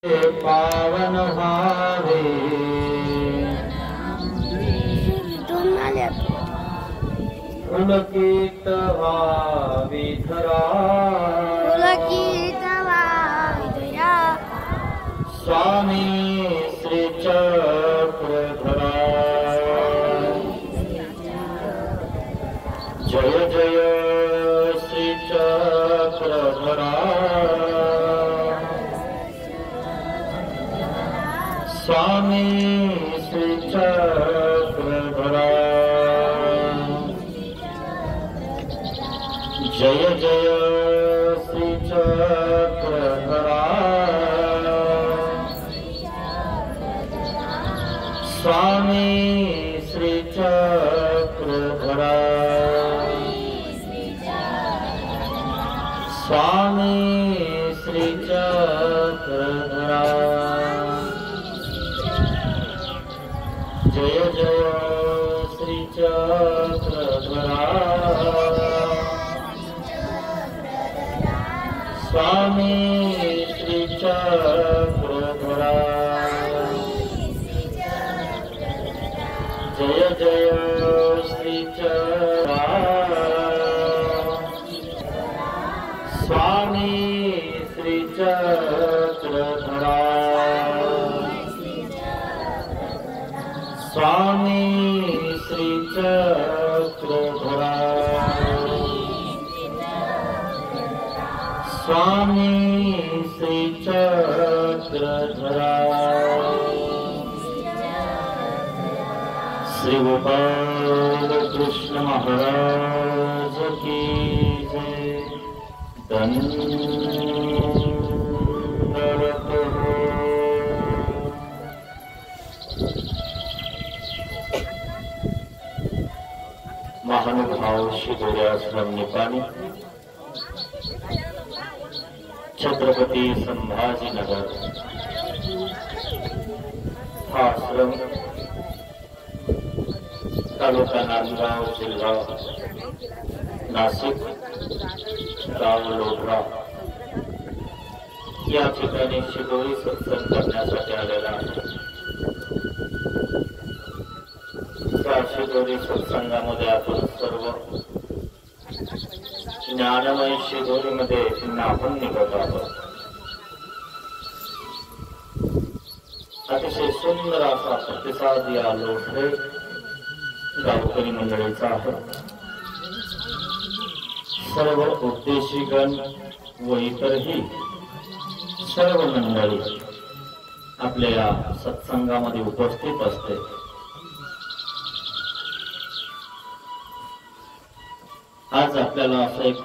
पावन भावे पुलकित भावी धरा स्वामी श्री चक्रधरा जय जय श्री चक्रधरा स्वामी श्री चक्रधरा जय जय श्री चक्रधरा स्वामी श्री चक्रधरा स्वामी श्री चक्रधरा जय जय श्री चक्रधरा स्वामी श्री चक्रधरा जय जय श्री चक्रधरा स्वामी श्री चक्रधरा स्वामी श्री चक्रधरा स्वामी श्री चक्रधरा श्री गोपाल कृष्ण महाराज की जय। दंडवत महानुभाव शिदोरी आश्रम निपाणी छत्रपती संभाजीनगर हा आश्रम तालुका नांदगाव जिल्हा नाशिक गाव लोढरा या ठिकाणी शिदोरी सत्संग करण्यासाठी आलेला आहे। त्या शिदोरी सत्संगामध्ये आपण सर्व ज्ञानमय शिदोरीमध्ये नाहून निघत आहोत। अतिशय सुंदर असा प्रतिसाद या लोढरे गावकरी मंडळीचा आहे। सर्व उद्देशिगण व इतरही सर्व मंडळी आपल्या या सत्संगामध्ये उपस्थित असते। आज आपल्याला असं एक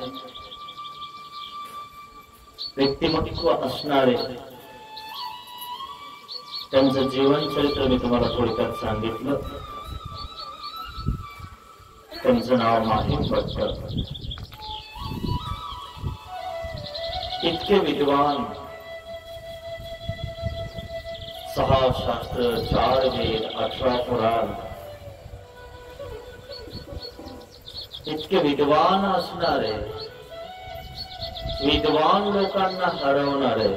व्यक्तिमत्व असणारे त्यांचं जीवन चरित्र मी तुम्हाला थोडक्यात सांगितलं। त्यांचं नाव माहीम भट्ट। इतके विद्वान, 6 शास्त्र, 4 वेद, 18 पुराण, इतके विद्वान असणारे, विद्वान लोकांना हरवणारे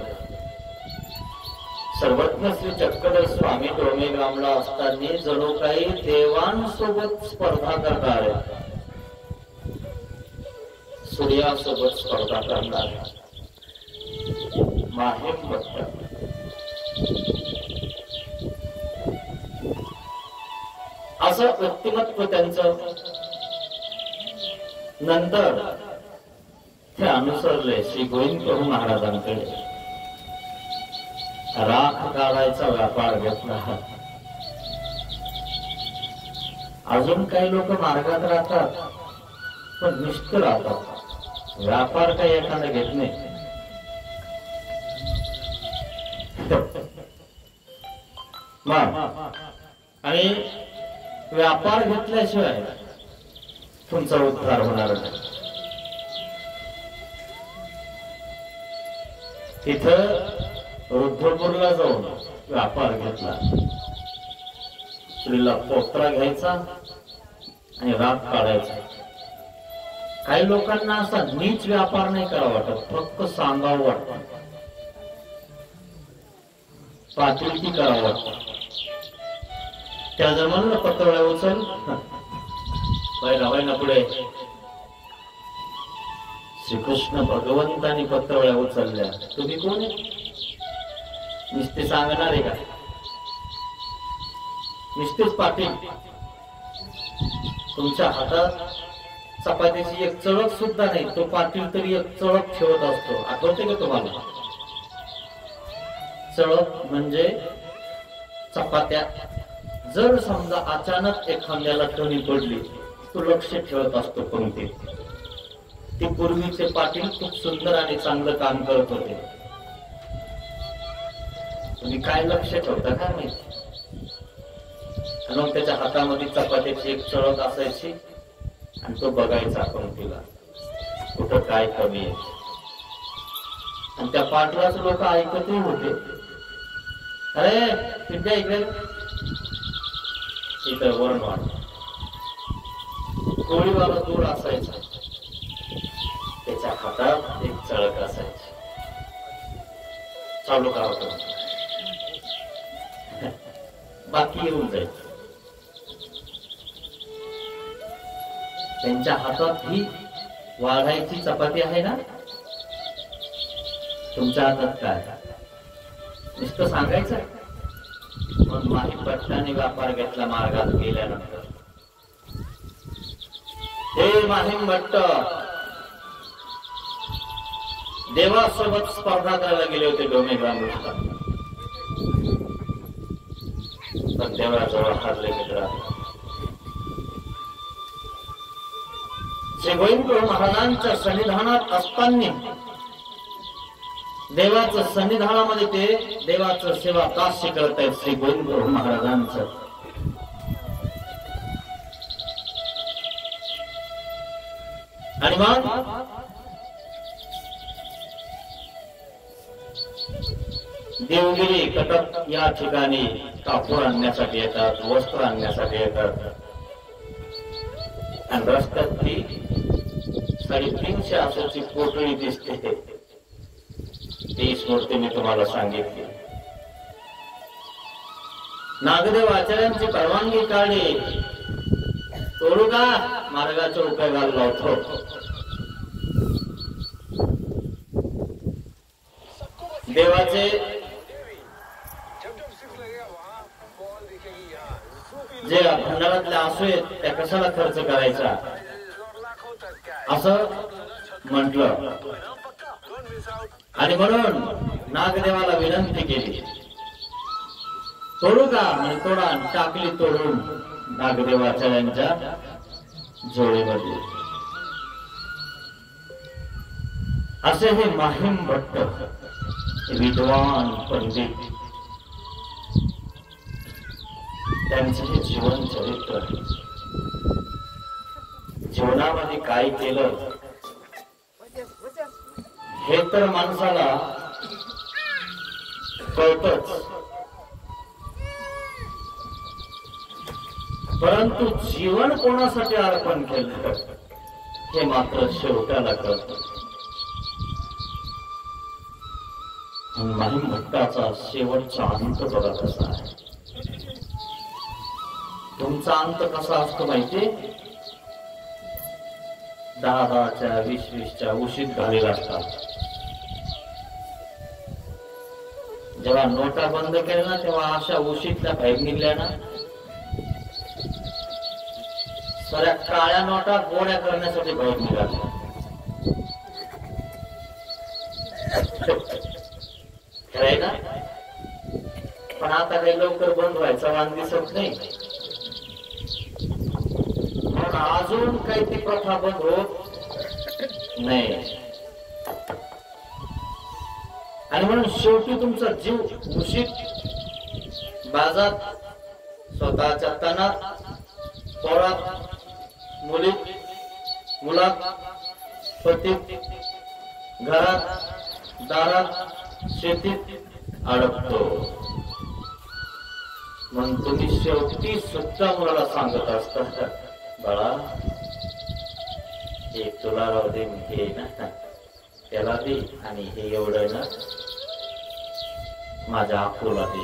सर्वज्ञ श्री चक्रधर स्वामी डोमेगामला असताना जणू काही देवांसोबत स्पर्धा करणारे, सूर्यासोबत स्पर्धा करणारे माहीम भट्ट असं व्यक्तिमत्व त्यांचं। नंतर ते अनुसरले श्री गोविंद प्रभू महाराजांकडे। राख काढायचा व्यापार घेतला। अजून काही लोक मार्गात राहतात पण निष्ठ राहतात, व्यापार काही एखादा घेत नाही। आणि व्यापार घेतल्याशिवाय तुमचा उद्धार होणार नाही। तिथं रुद्रपूरला जाऊन व्यापार घेतला। स्त्रीला पोत्रा घ्यायचा आणि राग काढायचा। काही लोकांना असा नीच व्यापार नाही करावा वाटत, फक्त सांगावं वाटत। पाटीलकी करावं. त्या जमान्याला पत्रवळ्या उचल ना पुढे श्रीकृष्ण भगवंतांनी पत्रवळ्या उचलल्या. तुम्ही कोण आहे? नुसते सांगणार आहे का? नुसतेच पाटील. तुमच्या हातात चपातीची एक चळक सुद्धा नाही, तो पाटील तरी एक चळक ठेवत असतो. आठवते का तुम्हाला? चळक म्हणजे चपात्या. जर समजा अचानक एखाद्याला कमी पडली, तो लक्ष ठेवत असतो पंक्तीत. ते पूर्वीचे पाटील खूप सुंदर आणि चांगलं काम करत होते. तुम्ही काय लक्ष ठेवता काय माहिती? आणि त्याच्या हातामध्ये चपात्याची एक चळक असायची आणि तो बघायचा पंक्तीला कुठं काय कमी आहे. आणि त्या पाटलाच लोक ऐकतही होते. अरे विद्या इकडे, इथं वरण वाढ. कोळीवाला दूर असायचा, त्याच्या हातात एक चळक असायची. चालू करावं, बाकी येऊन जायचं. त्यांच्या हातात ही वाढायची चपाती आहे ना, तुमच्या हातात काय? नुसतं सांगायचं. मग माही भट्टाने व्यापार घेतला मार्गात गेल्यानंतर. हे माहीम भट्ट देवासोबत स्पर्धा करायला गेले होते डोमे ग्रामस्थान, पण देवळाजवळ हारले मित्र. श्री गोविंद महाराजांच्या सन्निधानात असताना देवाचं सन्निधानामध्ये ते देवाचं सेवा काश्य करत आहेत श्री गोविंद महाराजांचं. आणि मग देवगिरी कटक या ठिकाणी कापूर आणण्यासाठी येतात, वस्त्र आणण्यासाठी येतात. आणि रस्त्यात ती 350 आसाची पोटळी दिसते. ती स्मृती मी तुम्हाला सांगितली. नागदेव आचार्यांची परवानगी काढली. तोडू का? मार्गाचा उपयोगाला लावतो. देवाचे जे भंडारातले आसू आहेत त्या कशाला खर्च करायचा असं म्हटलं. आणि म्हणून नागदेवाला विनंती केली, तोडू का? म्हणजे तोडा. टाकली तोडून नागदेवाचार्यांच्या झोळीमध्ये. असे हे माहीम भट्ट विद्वान पंडित, त्यांचे हे जीवन चरित्र. जीवनामध्ये काय केलं हे तर माणसाला कळतच, परंतु जीवन कोणासाठी अर्पण केलं हे मात्र शेवटाला कळत. माहीम भट्टाचा शेवटचा अंत बघा कसा आहे. तुमचा अंत कसा असतो माहिती? 10-10च्या 20-20च्या उशीत घालेला असतात. जेव्हा नोटा बंद केल्या ना, तेव्हा अशा उशीतल्या बाहेर निघल्या ना, सगळ्या काळ्या नोटा गोळ्या करण्यासाठी बाहेर निघाल्या. खरंय ना? पण आता काही लवकर बंद व्हायचा वाण दिसत नाही. पण अजून काही ती प्रथा बंद होत नाही. आणि म्हणून शेवटी तुमचा जीव उशीत बाजात, स्वतःच्या तनात, पोरात, मुलीत, मुलात, पतीत, घरात, दारात, शेतीत अडकतो. म्हणून तुम्ही शेवटी सुद्धा मुलाला सांगत असता, बाळा हे तुला राहू दे, हे ना त्याला दे, आणि हे एवढं ना माझ्या आकोला दे.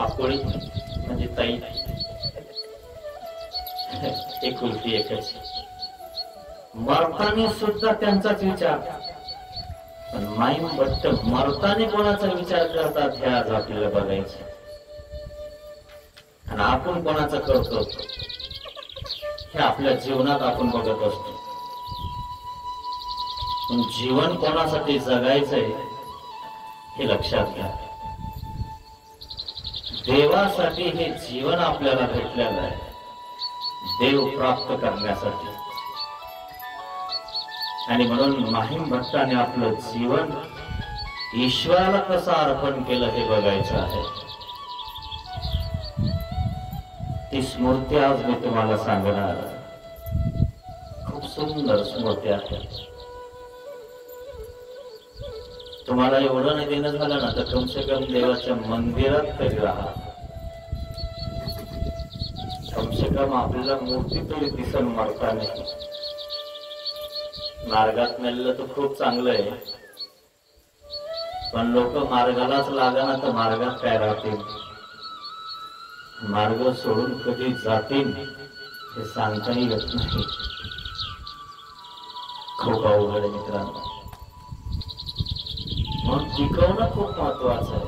आकोळी म्हणजे ताई, एकुलती एकच. मरताना सुद्धा त्यांचाच विचार. पण माईम भट्ट मरताना कोणाचा विचार करतात हे आज आपल्याला बघायचं. आणि आपण कोणाचा करतो हे आपल्या जीवनात आपण बघत असतो. पण जीवन कोणासाठी जगायचंय हे लक्षात घ्या. देवासाठी हे जीवन आपल्याला भेटलेलं आहे, देव प्राप्त करण्यासाठी. आणि म्हणून माहीम भट्टाने आपलं जीवन ईश्वराला कसं अर्पण केलं हे बघायचं आहे. ती स्मृती आज मी तुम्हाला सांगणार. खूप सुंदर स्मृती आहे. तुम्हाला एवढं नाही देणं झालं ना तर कम से कम देवाच्या मंदिरात तरी राहा. कम से कम आपल्याला मूर्ती तरी दिसन मरताना. मार्गात नेलेलं तर खूप चांगलं आहे, पण लोक मार्गालाच लागणार तर मार्गात काय राहतील, मार्ग सोडून कधी जातील हे सांगताही येत नाही. खूप अवघड आहे मित्रांनो. म्हणून टिकवणं खूप महत्वाचं आहे.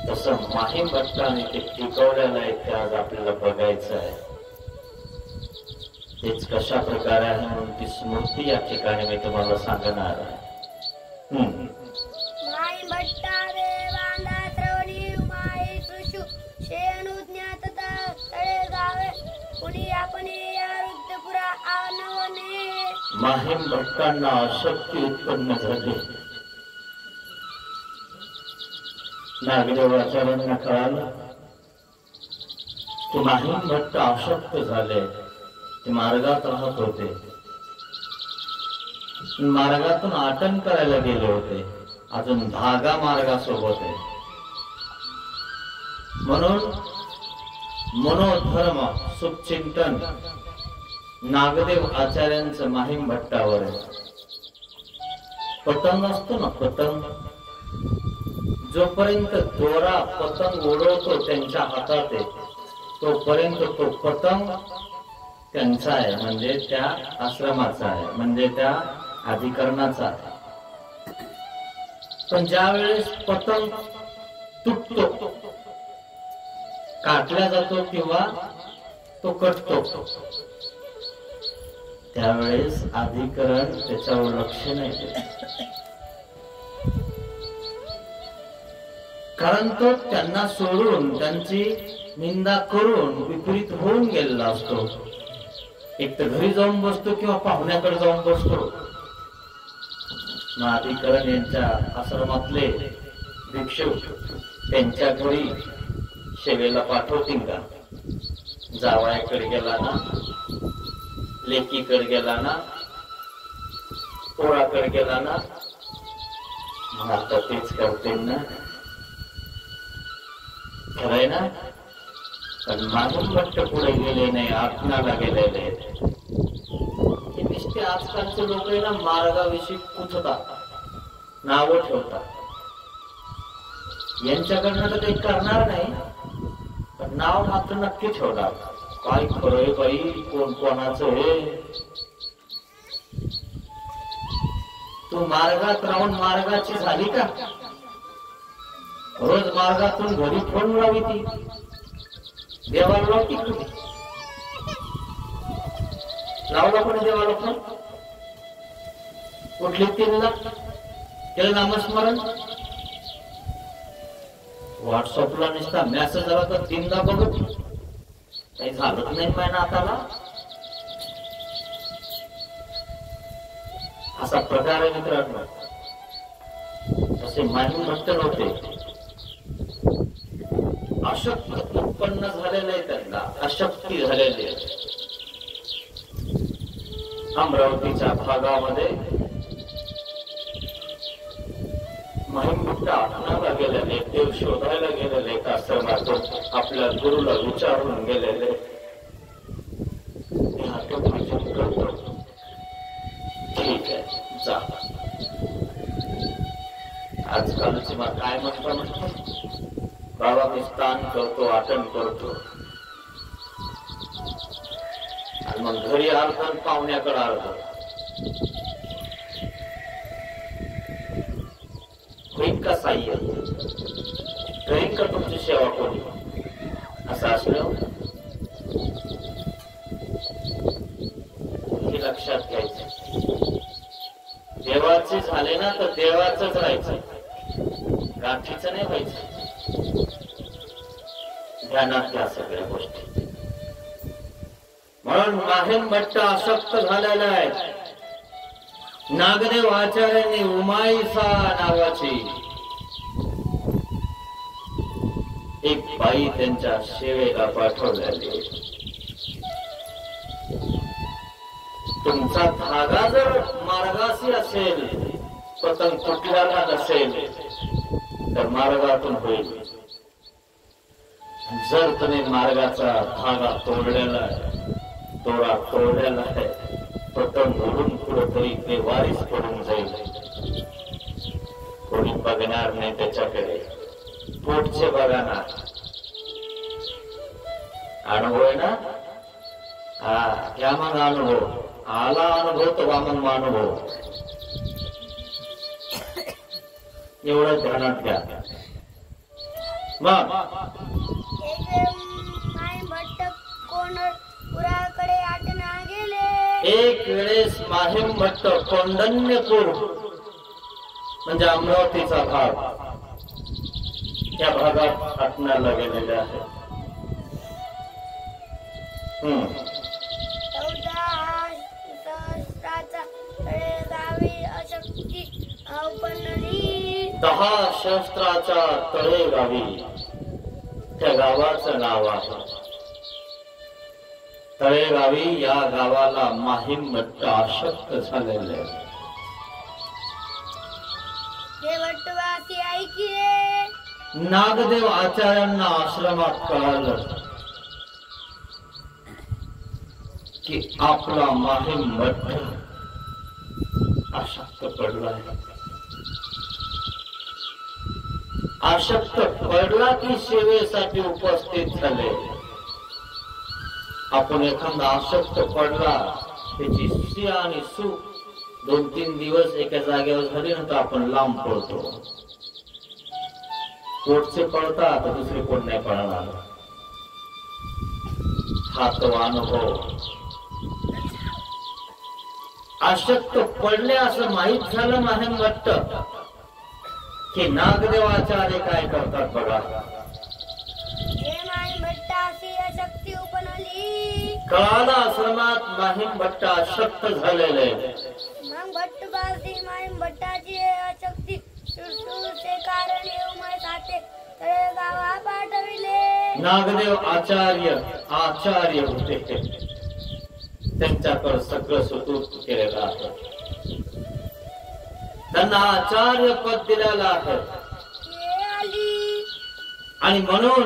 तसं माहीम भट्टाने ते टिकवलेलं आहे ते आज आपल्याला बघायचं आहे. तेच कशा प्रकारे आहे म्हणून ती स्मृती या ठिकाणी मी तुम्हाला सांगणार आहे. माई भट्टा देवांना श्रवणी माई सुषु शेनुज्ञात तळे गावे कुणी आपण वृद्धपुरा आणवणे. माहीम भट्टांना अशक्ती उत्पन्न झाली. नागदेव आचार्यांना कळालं की माहीम भट्ट अशक्त झाले. ते मार्गात राहत होते, मार्गातून आटन करायला गेले होते, अजून धागा मार्गासोबत आहे. म्हणून मनोधर्म सुचिंतन नागदेव आचार्यांचं माहीम भट्टावर आहे. पतंग असतो ना, पतंग जोपर्यंत दोरा पतंग उडवतो त्यांच्या हातात आहे तोपर्यंत तो पतंग त्यांचा आहे, म्हणजे त्या आश्रमाचा आहे, म्हणजे त्या अधिकरणाचा आहे. पण ज्या वेळेस पतंग तुटतो, काटला जातो किंवा तो कटतो, त्यावेळेस अधिकरण त्याच्यावर लक्ष नाही देत. कारण तो त्यांना सोडून त्यांची निंदा करून विपरीत होऊन गेलेला असतो. एक तर घरी जाऊन बसतो किंवा पाहुण्याकडे जाऊन बसतो. मग अधिकरण यांच्या आश्रमातले भिक्षुक त्यांच्या घरी सेवेला पाठवतील का? जावयाकडे गेला ना, लेकीकडे गेला ना, पोराकडे गेला ना, मग आता तेच करतील ना, खरंय ना. पण माहीम भट्ट पुढे गेले नाही, आत्म्याला गेलेले आहेत. नुसते आजकालचे लोक ना मार्गाविषयी पुछतात, नावं ठेवतात. यांच्याकडनं तर काही करणार नाही, पण नाव मात्र नक्की ठेवणार. काय खरंय बाई, कोण कोणाचं हे. तू मार्गात राहून मार्गाची झाली का? रोज मार्गातून घरी फोन लावी ती देवाला लावती कुठे? लावला कोणी देवाला फोन? कुठली तीनला केलं नामस्मरण? व्हॉट्सअपला नुसता मेसेज आला तर तीनदा बघत काही झालंच नाही माझ्या नाताला. असा प्रकार आहे मित्रांनो. तसे माहीम भट्ट नव्हते. अशक्त उत्पन्न झालेलं आहे त्यांना, अशक्ती झालेली आहे. अमरावतीच्या भागामध्ये माहीम भट्ट आठवणाला गेलेले, देव शोधायला गेलेले, एका आश्रमातून आपल्या गुरुला विचारून गेलेले. ठीक आहे जा. आजकालची मग काय म्हणतो बाबा मी स्थान करतो आटन करतो आणि मग घरी अर्ध आणि पाहुण्याकडे अर्ध होईल का साह्य करीन का तुमची सेवा कोणी असं असलं हे लक्षात घ्यायचं देवाचे झाले ना तर देवाचंच राहायचं गाठीचं नाही व्हायचं ध्यानात घ्या सगळ्या गोष्टी म्हणून माहीम भट्ट आसक्त झालेला आहे नागदेव आचार्यांनी उमाईसा नावाची एक बाई त्यांच्या सेवेला पाठवलेली तुमचा धागा जर मार्गाशी असेल पतंग तुटल्याला नसेल तर मार्गातून होईल जर तुम्ही मार्गाचा धागा तोडलेला आहे दोरा तोडलेला आहे पतंग उडून कुठंतरी ते वारीस पडून जाईल कोणी बघणार नाही त्याच्याकडे पोटचे बघा ना अनुभव आहे ना हा घ्या मग अनुभव आला अनुभव तर मग अनुभव एवढं ध्यानात घ्या मग एक वेळेस माहीम भट्ट कौंडण्यपूर म्हणजे अमरावतीचा भाग या भागात आटण्याला गेलेले आहे दहा शस्त्राच्या तळेगावी त्या गावाचं नाव आहे तळेगावी या गावाला माहीम भट्ट आसक्त झालेले नागदेव आचार्यांना आश्रमात कळालं की आपला माहीम भट्ट आसक्त पडलाय आसक्त पडला की सेवेसाठी उपस्थित झाले आपण एखादा आसक्त पडला त्याची सी आणि सुख 2-3 दिवस एका जागेवर झाले ना तर आपण लांब पडतो पोटचे पडता तर दुसरे कोण नाही पडणार हा तो अनुभव आसक्त पडले असं माहीत झालं माहीम भट्ट की नागदेवाचार्य काय करतात बघा कळाला आश्रमात माहीम भट्ट आसक्त झालेले मग भट्टबासी माहीम भट्टाची अशक्ती सुरसूचे कारण येऊमाय साथे तळेगावा पाठविले नागदेव आचार्य होते त्यांच्याकडे सगळं सुतूक केलेलं आहे त्यांना आचार्य पद दिलेलं आहे आणि म्हणून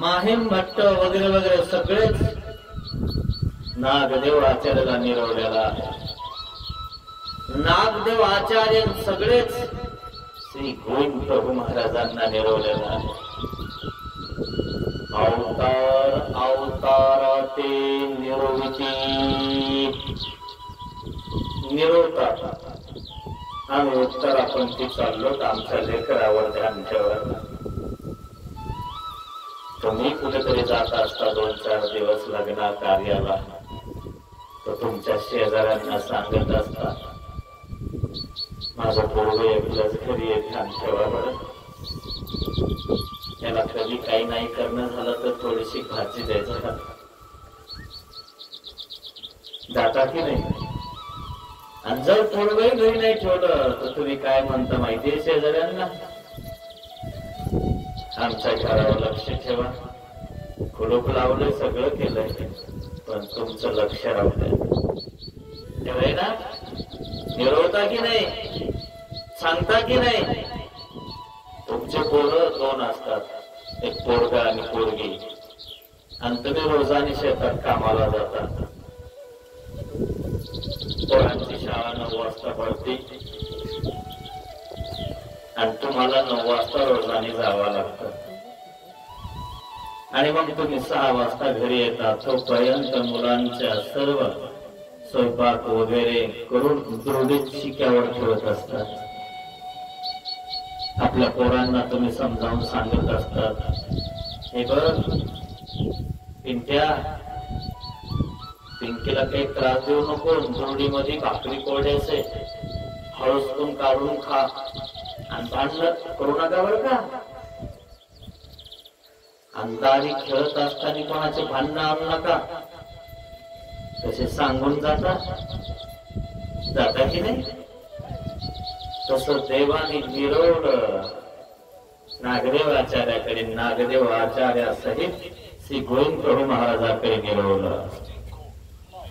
माहीम भट्ट वगैरे वगैरे सगळेच नागदेव आचार्याला निरवलेला आहे नागदेव आचार्य सगळेच श्री गोविंद प्रभू महाराजांना निरवलेला आहे अवताराते निरोविती निरोवतात आम्ही उत्तरापंथी चाललो आमच्या लेकरावर ध्यान ठेवत तुम्ही कुठेतरी जात असता 2-4 दिवस लग्न कार्याला तर तुमच्या शेजाऱ्यांना सांगत असता माझं पोरगं एकलंच घरी ध्यान ठेवा बरं त्याला कधी काही नाही करणं झालं तर थोडीशी भाजी द्यायचं जाता की नाही आणि जर पोरगंही घरी नाही ठेवलं तर तुम्ही काय म्हणता माहितीये शेजाऱ्यांना आमच्या घरावर लक्ष ठेवा कुलूप लावलंय सगळं केलंय पण तुमचं लक्ष राहतंय ना निरवता की नाही सांगता की नाही तुमचे पोरं 2 असतात एक पोरगा आणि पोरगी आणि तुम्ही रोजानी शेतात कामाला जातात पोरांची शाळा 9 वाजता पडते आणि तुम्हाला 9 वाजता रोजाने जावं लागतं आणि मग तुम्ही 6 वाजता घरी येता. तोपर्यंत मुलांच्या सर्व स्वयंपाक वगैरे करून दुर्डीत शिक्यावर ठेवत असतात. आपल्या पोरांना तुम्ही समजावून सांगत असतात, हे बघ पिंट्या, पिंकीला काही त्रास देऊ नको, दुर्डीमध्ये भाकरी कोरड्याचे हळूचकून काढून खा आणि भांडण करू नका बरं का. अंधारी खेळत असताना कोणाचे भांडण आणू नका. तसे सांगून जाता की नाही. तसं देवाने निरोड नागदेव आचार्याकडे, नागदेव आचार्यासहित श्री गोविंद प्रभू महाराजाकडे निरोवलं.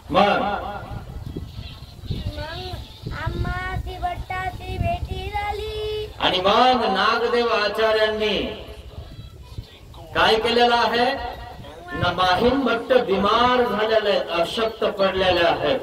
मग आम्हाची भट्टाची भेटी झाली आणि मग नागदेव आचार्यांनी काय केलेलं आहे, माहीम भट्ट बिमार झालेले आहेत, अशक्त पडलेले आहेत.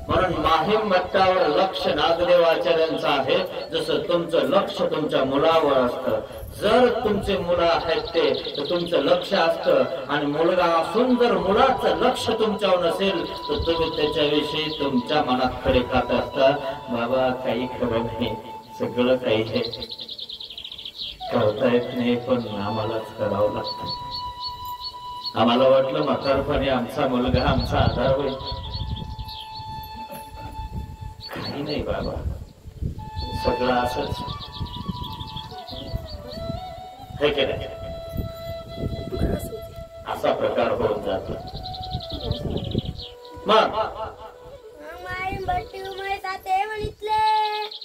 म्हणून माहीम भट्टावर लक्ष नागदेवाचार्यांचं आहे. जसं तुमचं लक्ष तुमच्या मुलावर असतं. जर तुमचे मुलं आहेत ते तर तुमचं लक्ष असतं आणि मुलगा असून जर मुलाचं लक्ष तुमच्यावर नसेल तर तुम्ही त्याच्याविषयी तुमच्या मनात खडे खात असता. बाबा काही खरं नाही, सगळं काही हे करता येत नाही पण आम्हालाच करावं लागतं. आम्हाला वाटलं म्हातारपणी आमचा मुलगा आमचा आधार होईल. काही नाही बाबा, सगळं असंच हे केलं. असा प्रकार होऊन जातो. मग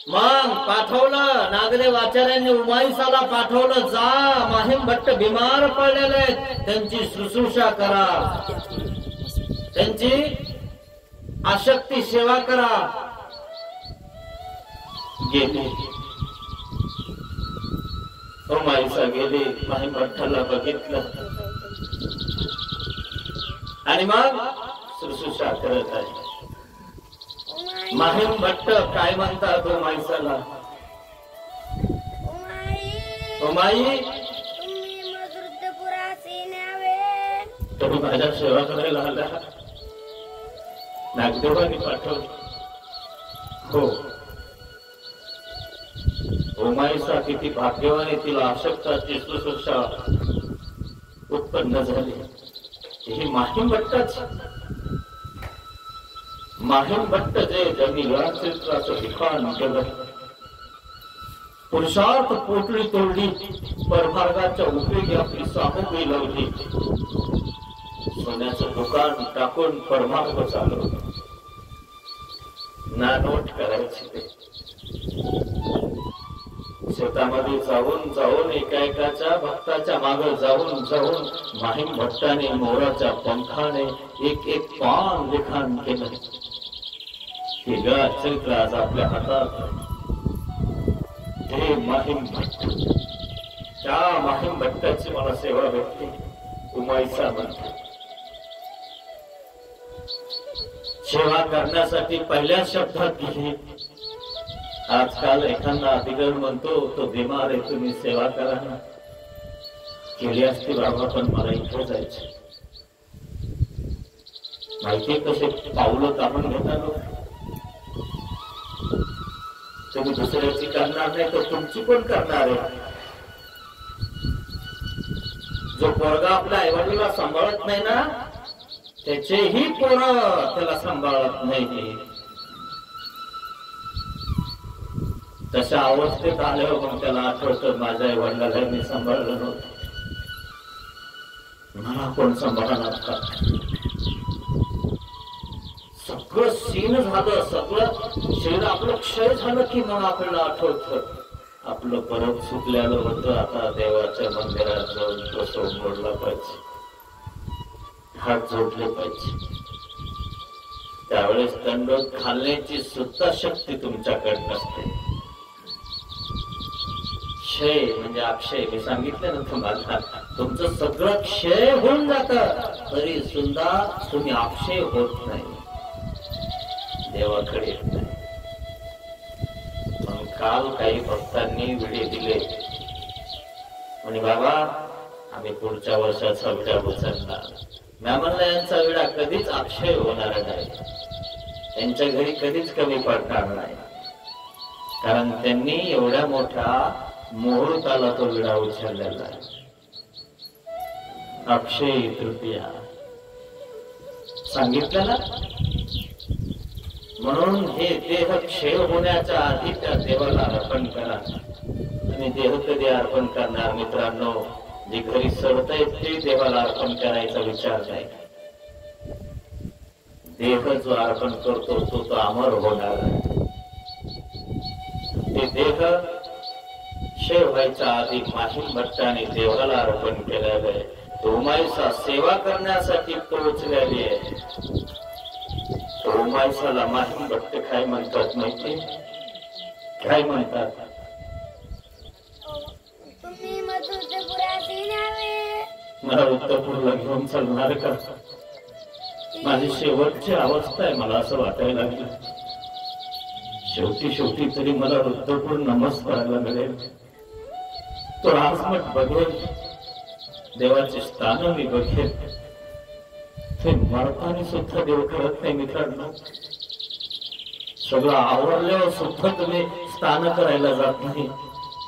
मग पाठवलं नागदेव आचार्यांनी उमाईसाला पाठवलं, जा माहीम भट्ट बिमार पडलेले आहेत, त्यांची शुश्रूषा करा, त्यांची आशक्ती सेवा करा. गेली उमाईसा गेली, माहीम भट्टाला बघितलं आणि मग शुश्रूषा करत आहे. माहीम भट्ट काय म्हणतात उमाईसाला, उमाई तुम्ही माझ्या सेवा करायला आला, नागदेवानी पाठवलं. हो, उमाईसा किती भाग्यवाने, तिला अशक्ताची शुश्रूषा उत्पन्न झाली. ही माहीम भट्टच, माहीम भट्ट जे ज्यांनी चरित्राचं लिखाण केलं, पुरुषार्थ पोटली तोडली, परमार्गाच्या उपयोगी आपली सामुग्री लावली, सोन्याचं दुकान टाकून परमार्ग चालवलं. ना नोट करायची ते शेतामध्ये जाऊन जाऊन एका भक्ताच्या मागे जाऊन जाऊन माहीम भट्टाने मोराच्या पंखाने एक एक पान लिखाण केलं. हे चरित्र आज आपल्या हातात. हे माहीम भट्ट, त्या माहीम भट्टाची मला सेवा भेटते. उमाईसा म्हणते सेवा करण्यासाठी पहिल्या शब्दात गेली. आजकाल एखादा अधिकारी म्हणतो तो बिमार आहे, तुम्ही सेवा करा ना. केली असती बाबा, पण मला इथे जायचं. माहिती कसे पावलं काढून घेता लोक. तुम्ही दुसऱ्याची करणार नाही तर तुमची पण करणार आहे. जो पोरगा आपल्या आईवडिला सांभाळत नाही ना, त्याचेही पोरं त्याला सांभाळत नाही. तशा अवस्थेत आल्यावर मग त्याला आठवतं, माझ्या आई वडिलाला मी सांभाळलं नव्हतं, मला कोण सांभाळणार का. सगळं सीन झालं, सगळं शरीर आपलं क्षय झालं की मग आपल्याला आठवतं आपलं परत सुटलेलं होतं. आता देवाच्या मंदिरात जाऊन कसं मोडला पाहिजे, हात जोडले पाहिजे. त्यावेळेस दंडोत घालण्याची सुद्धा शक्ती तुमच्याकडे नसते. क्षय म्हणजे अक्षय, मी सांगितलं ना तुम्हाला, तुमचं सगळं क्षय होऊन जात तरी सुद्धा तुम्ही अक्षय होत नाही, देवाकडे येत नाही. मग काल काही भक्तांनी विडे दिले म्हणे बाबा आम्ही पुढच्या वर्षाचा विडा उचलणार. मी म्हणलं यांचा विडा कधीच अक्षय होणार नाही, त्यांच्या घरी कधीच कमी पडणार नाही, कारण त्यांनी एवढ्या मोठ्या मुहूर्ताला तो विडा उचललेला आहे. अक्षय तृतीया सांगितलं ना. म्हणून हे देह क्षय होण्याच्या आधी त्या देवाला अर्पण करा. आणि देह कधी अर्पण करणार मित्रांनो? जे घरी सरतय ते देवाला अर्पण करायचा विचार नाही. देह जो अर्पण करतो तो अमर होणार आहे. ते देह क्षय व्हायच्या आधी माहीम भट्टाने देवाला अर्पण केलेलं आहे. तो उमाईसा सेवा करण्यासाठी पोहोचलेली आहे. तो उमाईसाला माहीम भट्ट काय म्हणतात माहिती? काय म्हणतात? तुम्ही मधुरपुरातील न्यावे. मला उत्तरपूरला घेऊन चालणार का? माझी शेवटची अवस्था आहे, मला असं वाटायला लागलं. शेवटी तरी मला उत्तरपूर नमस्कारायला मिळेल. तो राजमठ बघेल, देवाचे स्थान मी बघेल. ते मरताना सुद्धा देव करत नाही मित्रांनो. सगळं आवरल्यावर सुद्धा तुम्ही स्थान करायला जात नाही.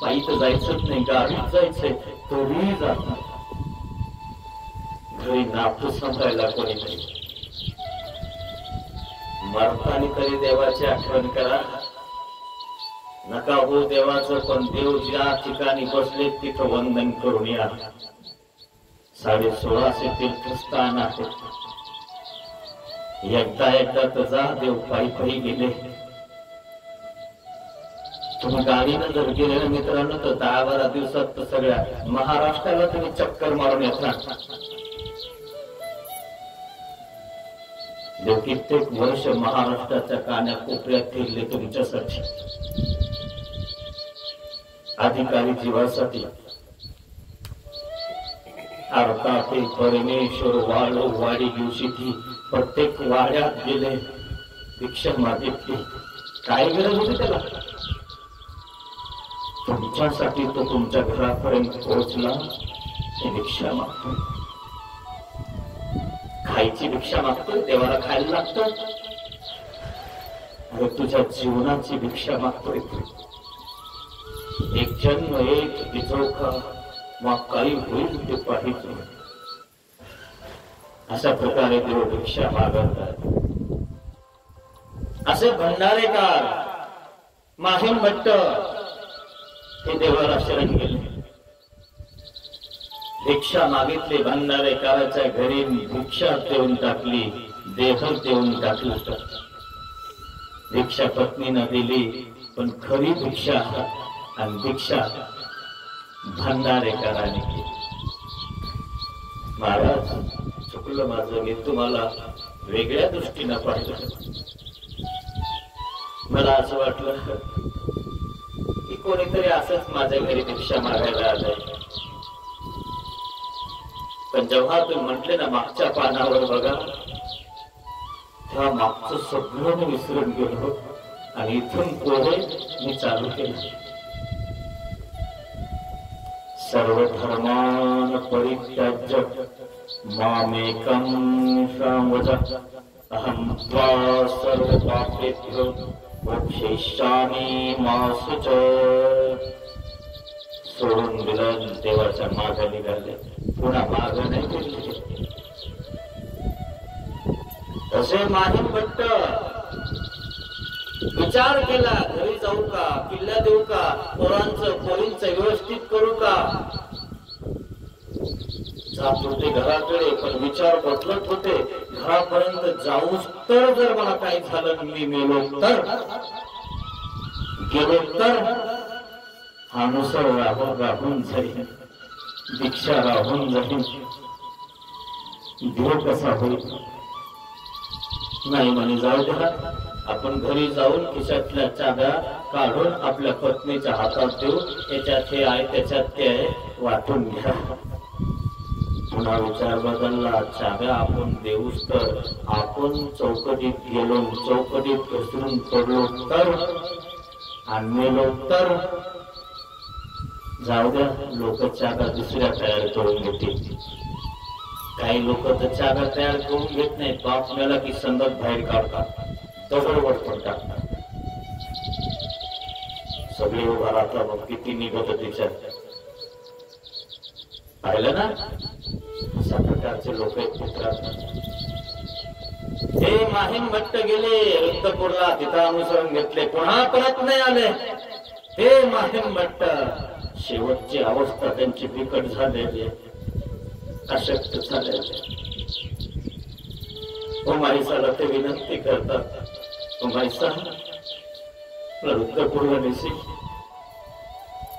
पायी तर जायचंच नाही, गाडीत जायचंय तोही जात नाही. घरी नातू सांगायला कोणी नाही. मरताना तरी देवाची आठवण करा. नका हो देवाचं, पण देव ज्या ठिकाणी बसले तिथं वंदन करून या. 1650 तीर्थस्थान आहे. एकदा तर जा. देव पायी गेले. तुम्ही गाडीनं जर गेले ना मित्रांनो तर 10-12 दिवसात तर सगळ्या महाराष्ट्राला तुम्ही चक्कर मारून येतात. देव कित्येक वर्ष महाराष्ट्राच्या कान्या कोपऱ्यात फिरले तुमच्यासाठी, अधिकारी जीवासाठी. अर्थात परमेश्वर वाळो वाडी दिवशी ती प्रत्येक वाड्यात गेले, भिक्षा मागितली. काय गरज होती त्याला? तुमच्यासाठी तो तुमच्या घरापर्यंत पोहोचला. भिक्षा मागतो, खायची भिक्षा मागतो. देवाला खायला लागतं. अरे तुझ्या जीवनाची भिक्षा मागतोय. एक जन्म एक बिजोखा मग काही होईल ते पाहिजे. अशा प्रकारे देव भिक्षा मागतात. असे भंडारेकार माहीम भट्ट हे देवाला शरण गेले. भिक्षा मागितली. भंडारेकाराच्या घरी भिक्षा देऊन टाकली, देह देऊन टाकला. भिक्षा पत्नीनं दिली, पण खरी भिक्षा आणि भिक्षा भंडारेकरांनी केली. महाराज चुकलं माझं, मी तुम्हाला वेगळ्या दृष्टीनं पाहिलं. मला असं वाटलं की कोणीतरी असंच माझ्या घरी भिक्षा मागायला आलंय. पण जेव्हा तुम्ही म्हटले ना मागच्या पानावर बघा, तेव्हा मागचं सगळं मी विसरून गेलो आणि इथून पुढे मी चालू केलं. सर्व धर्मान परित्याज्य मामेकं शरणं व्रज अहं त्वा सर्व पापेभ्यो मोक्षयिष्यामि मा शुच. सोडून दिलं, देवाच्या मागे निघाले. पुन्हा माग नाही गेले. तसे माहीम भट्ट विचार केला, घरी जाऊ का, किल्ला देऊ का, पोरींचं व्यवस्थित करू का. जात होते घराकडे, पण विचार बदलत होते. घरापर्यंत जाऊच तर जर मला काही झालं, मी मेलो तर, गेलो तर, हा मुसळ राहून जाईल, भिक्षा राहून जाईल, देव कसा होईल. नाही म्हणे जाऊ द्या, आपण घरी जाऊन खिशातल्या चाव्या काढून आपल्या पत्नीच्या हातात देऊ. याच्यात हे आहे, त्याच्यात ते आहे, वाटून घ्या. पुन्हा विचार बदलला. चाव्या आपण देऊच तर, आपण चौकटीत गेलो, चौकटीत घसरून पडलो तर आणि मेलो तर जाऊ द्या, लोक चागा दुसऱ्या तयार करून घेतील. काही लोक तर चागा तयार करून घेत नाही, बाप मेला की संगत बाहेर काढतात, दगडवर पण टाकतात. सगळे उभा राहतात, मग किती निघत तिच्यात पाहिलं ना. अशा प्रकारचे लोक आहेत मित्रांनो. हे माहीम भट्ट गेले रुद्रपूरला, तिथं अनुसरण घेतले, पुन्हा परत नाही आले. हे माहीम भट्ट शेवटची अवस्था त्यांची बिकट झालेली, अशक्त झालेली. उमाईसाला ते विनंती करतात, उमाईसा रुद्रपूरला नेसी.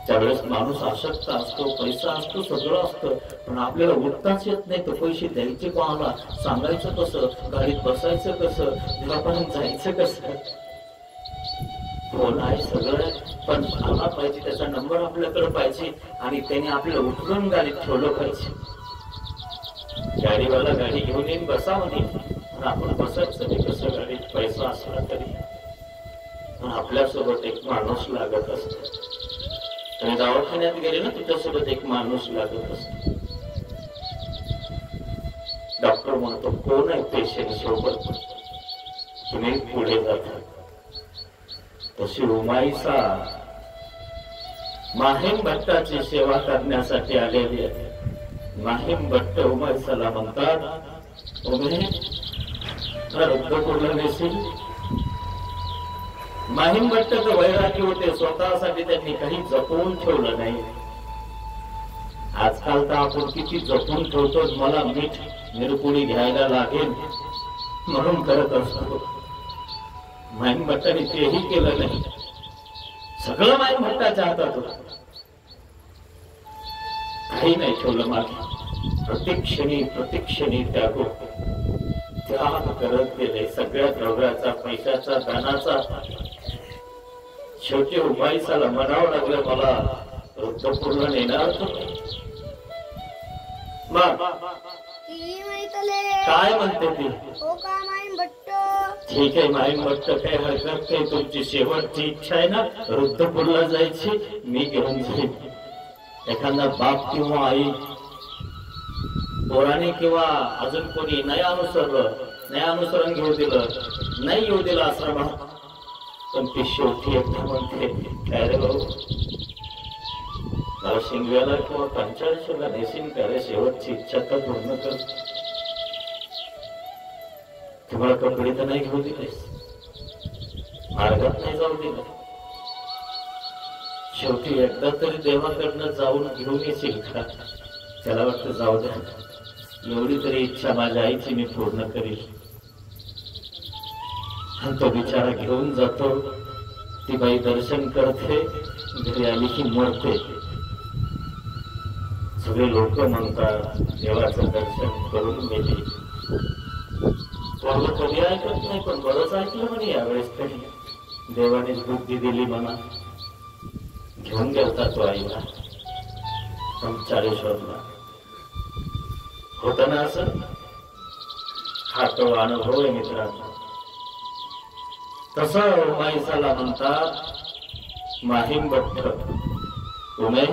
त्यावेळेस माणूस अशक्त असतो, पैसा असतो, सगळं असतं, पण आपल्याला उठताच येत नाही. तर पैसे द्यायचे कोणाला, सांगायचं कसं, गाडीत बसायचं कसं, घरापर्यंत जायचं कसं. फोन आहे सगळं, पण आला पाहिजे, त्याचा नंबर आपल्याकडे पाहिजे आणि त्याने आपल्याला उठवून गाडीत ठेवलं पाहिजे. गाडीवाला गाडी घेऊन येईन बसावं, आपण बसायचं नाही कसं गाडीत, पैसा असला तरी. पण आपल्यासोबत एक माणूस लागत असतो. तुम्ही दवाखान्यात गेले ना, तुझ्यासोबत एक माणूस लागत असतो. डॉक्टर म्हणतो कोण आहे पेशंट सोबत, तुम्ही पुढे जाता. तशी उमाईसा माहीम भट्टाची सेवा करण्यासाठी आलेली आहे. माहीम भट्ट उमाईसाला म्हणतात, उमे रुद्रपूरला नेशील. माहीम भट्ट तर वैरागी होते, स्वतःसाठी त्यांनी काही जपून ठेवलं नाही. आजकाल तर आपण किती जपून ठेवतो, मला मीठ निरपुडी घ्यायला लागेल म्हणून करत असतो. माहीम भट्टाने तेही केलं नाही, सगळं माहीम भट्टाच्या हातात होतं, काही नाही ठेवलं मागे. प्रत्यक्षणी त्याग करत गेले, सगळ्या द्रव्याचा, पैशाचा, धनाचा. शेवटी उमाईसाला म्हणावं लागलं, मला रुद्रपूरला नेणार काय म्हणते ती. ठीक आहे माहीम भट्ट, काही हरकत नाही, तुमची शेवटची इच्छा आहे ना रुद्रपूरला जायची, मी घेऊन जाईन. एखादा बाप किंवा आई, पोराने किंवा अजून कोणी नाही अनुसरण घेऊ दिलं, नाही येऊ दिलं आश्रमात, पण ती शेवटी एकदा म्हणते, काय रे भाऊ, मला शिंगव्याला किंवा पंचाळीसला नेसीन का रे, शेवटची इच्छा तर पूर्ण कर. तुम्हाला कपडे तर नाही घेऊ दिलेस, मार्गात नाही जाऊ दिलं, शेवटी एकदा तरी देवाकडनं जाऊन घेऊन येशील का. त्याला वाटतं जाऊ द्या, एवढी तरी इच्छा माझ्या आईची मी पूर्ण करील. आणि तो बिचारा घेऊन जातो. ती बाई दर्शन करते, घरी आली की मरते. सगळे लोक म्हणतात देवाचं दर्शन करून गेली. कोणाला कधी ऐकत नाही, पण बरंच ऐकलं म्हणे यावेळेस तरी. देवानेच बुद्धी दिली म्हणा. घेऊन गेलता तो आईला पंचाळेश्वरला. होत ना असं. हा तो अनुभव आहे मित्रांनो. तसं उमाईसाला म्हणतात माहीम भट्ट, उमे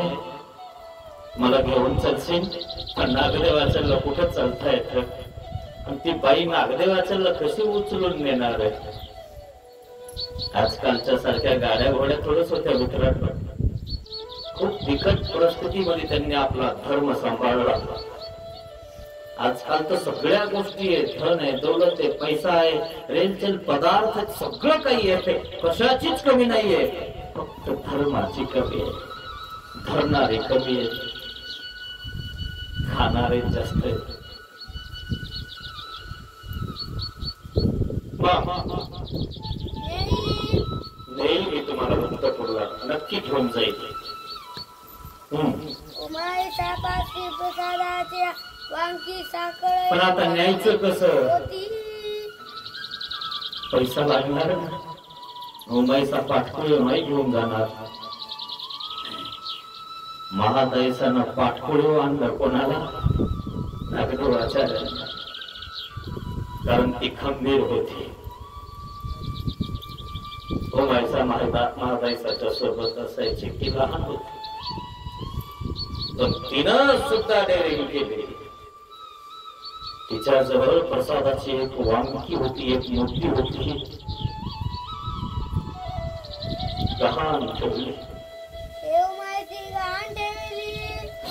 मला घेऊन चलशील. पण नागदेवाचलला कुठं चालता येत, आणि ती बाई नागदेवाचलला कशी उचलून नेणार आहे. आजकालच्या सारख्या गाड्या घोड्या थोडंच होत्या मित्रांनो. खूप बिकट परिस्थितीमध्ये त्यांनी आपला धर्म सांभाळला. आजकाल तर सगळ्या गोष्टी आहेत, धन आहे, दौलत आहे, पैसा आहे, रेलचेल पदार्थ, सगळं काही येते, कशाचीच कमी नाहीये. फक्त धर्माची कमी आहे. धरणारे कमी आहेत, खाणारे जास्त आहेत. नेईल मी तुम्हाला रुद्रपूरला, नक्की घेऊन जाईल. पण आता न्यायचं कसं, पैसा लागणार ना. उमाईसा पाठकुळे नाही घेऊन जाणार. महादायसानं पाठकुळे आणलं कोणाला, नागदेवाचार्यांना, कारण ती खंबीर होती. उमाईचा महादाईसाच्या सोबत असायची, ती लहान होती, पण तिनं सुद्धा डेअरिंग केली. तिच्याजवळ प्रसादाची एक वांकी होती, एक मूर्ती होती, गहाण ठेवली.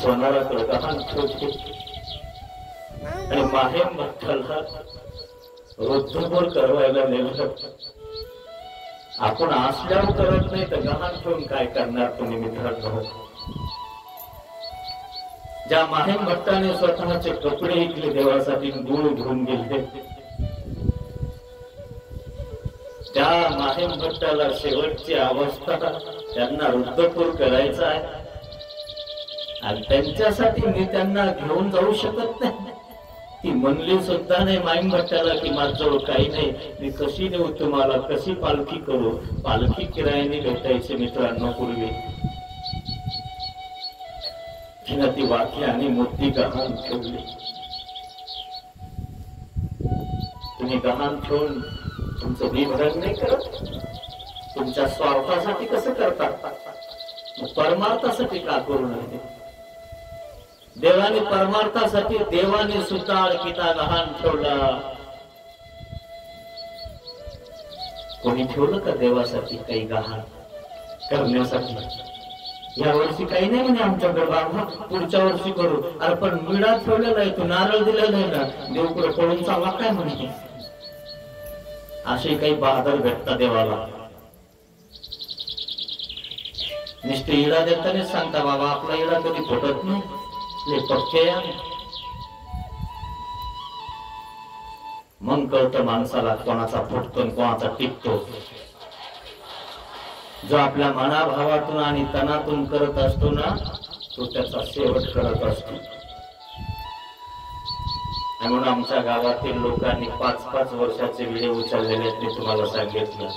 सोनाराकडे गहाण ठेवली आणि माहेम भट्टाला वृद्धभर करवायला नेलं. आपण असल्यावर करत नाही तर गहाण ठेवून काय करणार तुम्ही मित्रांनो? ज्या माहेम भट्टाने स्वतःचे कपडे इकले देवासाठी, गुळ घेऊन गेले, त्या माहेम भट्टाला शेवटची अवस्था त्यांना वृद्धपूर करायचा आहे आणि त्यांच्यासाठी मी त्यांना घेऊन जाऊ शकत नाही. ती म्हणली सुद्धा नाही माहीम भट्टाला की माझ्याजवळ काही नाही, मी कशी नेऊ तुम्हाला, कशी पालखी करू? पालखी किरायाने भेटायचे मित्रांनो पूर्वी. तिनं ती वाक्य आणि मूर्ती गहाण ठेवली. तुम्ही गहाण ठेवून तुमचं विभरण नाही करत, तुमच्या स्वार्थासाठी कसं करतात? परमार्थासाठी का करू नये? देवाने परमार्थासाठी देवाने सुद्धा अर्पिता गहाण ठेवला. कोणी ठेवलं का देवासाठी काही गहाण करण्यासाठी? या वर्षी काही नाही म्हणे आमच्याकडे बाबा, पुढच्या वर्षी करू. अरे पण विडा ठेवलेला आहे, तू नारळ दिलेला आहे ना, देवकडे पळून चालला काय म्हणे? असे काही बहादर भेटतात देवाला. नुसते इडा देताना सांगता बाबा आपला इडा कधी फुटत नाही, पक्के. मग कळतं माणसाला कोणाचा फुटतो कोणाचा टिकतो. जो आपल्या मनाभावातून आणि तनातून करत असतो ना, तो त्याचा शेवट करत असतो. म्हणून आमच्या गावातील लोकांनी 5-5 वर्षाचे विडे उचललेले आहेत. मी तुम्हाला सांगितलं,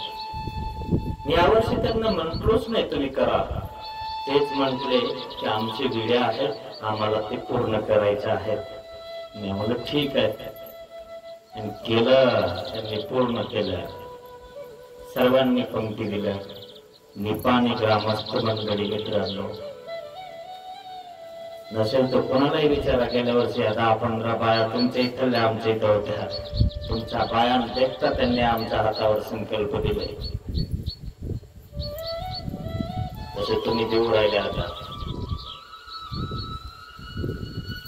मी यावर्षी त्यांना म्हटलोच नाही तुम्ही करा, तेच म्हटले की आमचे विडे आहेत, आम्हाला ते पूर्ण करायचे आहेत. मी म्हणलं ठीक आहे, आणि केलं. त्यांनी पूर्ण केलं. सर्वांनी पंक्ती दिल्या. निपाणी ग्रामस्थ मंडळी मित्रांनो, नसेल तर कोणालाही विचारा, गेल्या वर्षी 10-15 बाया तुमच्या इथल्या आमच्या इथं होत्या. तुमच्या बायां देखता त्यांनी आमच्या हातावर संकल्प दिले, तसे तुम्ही देऊ राहिले. आता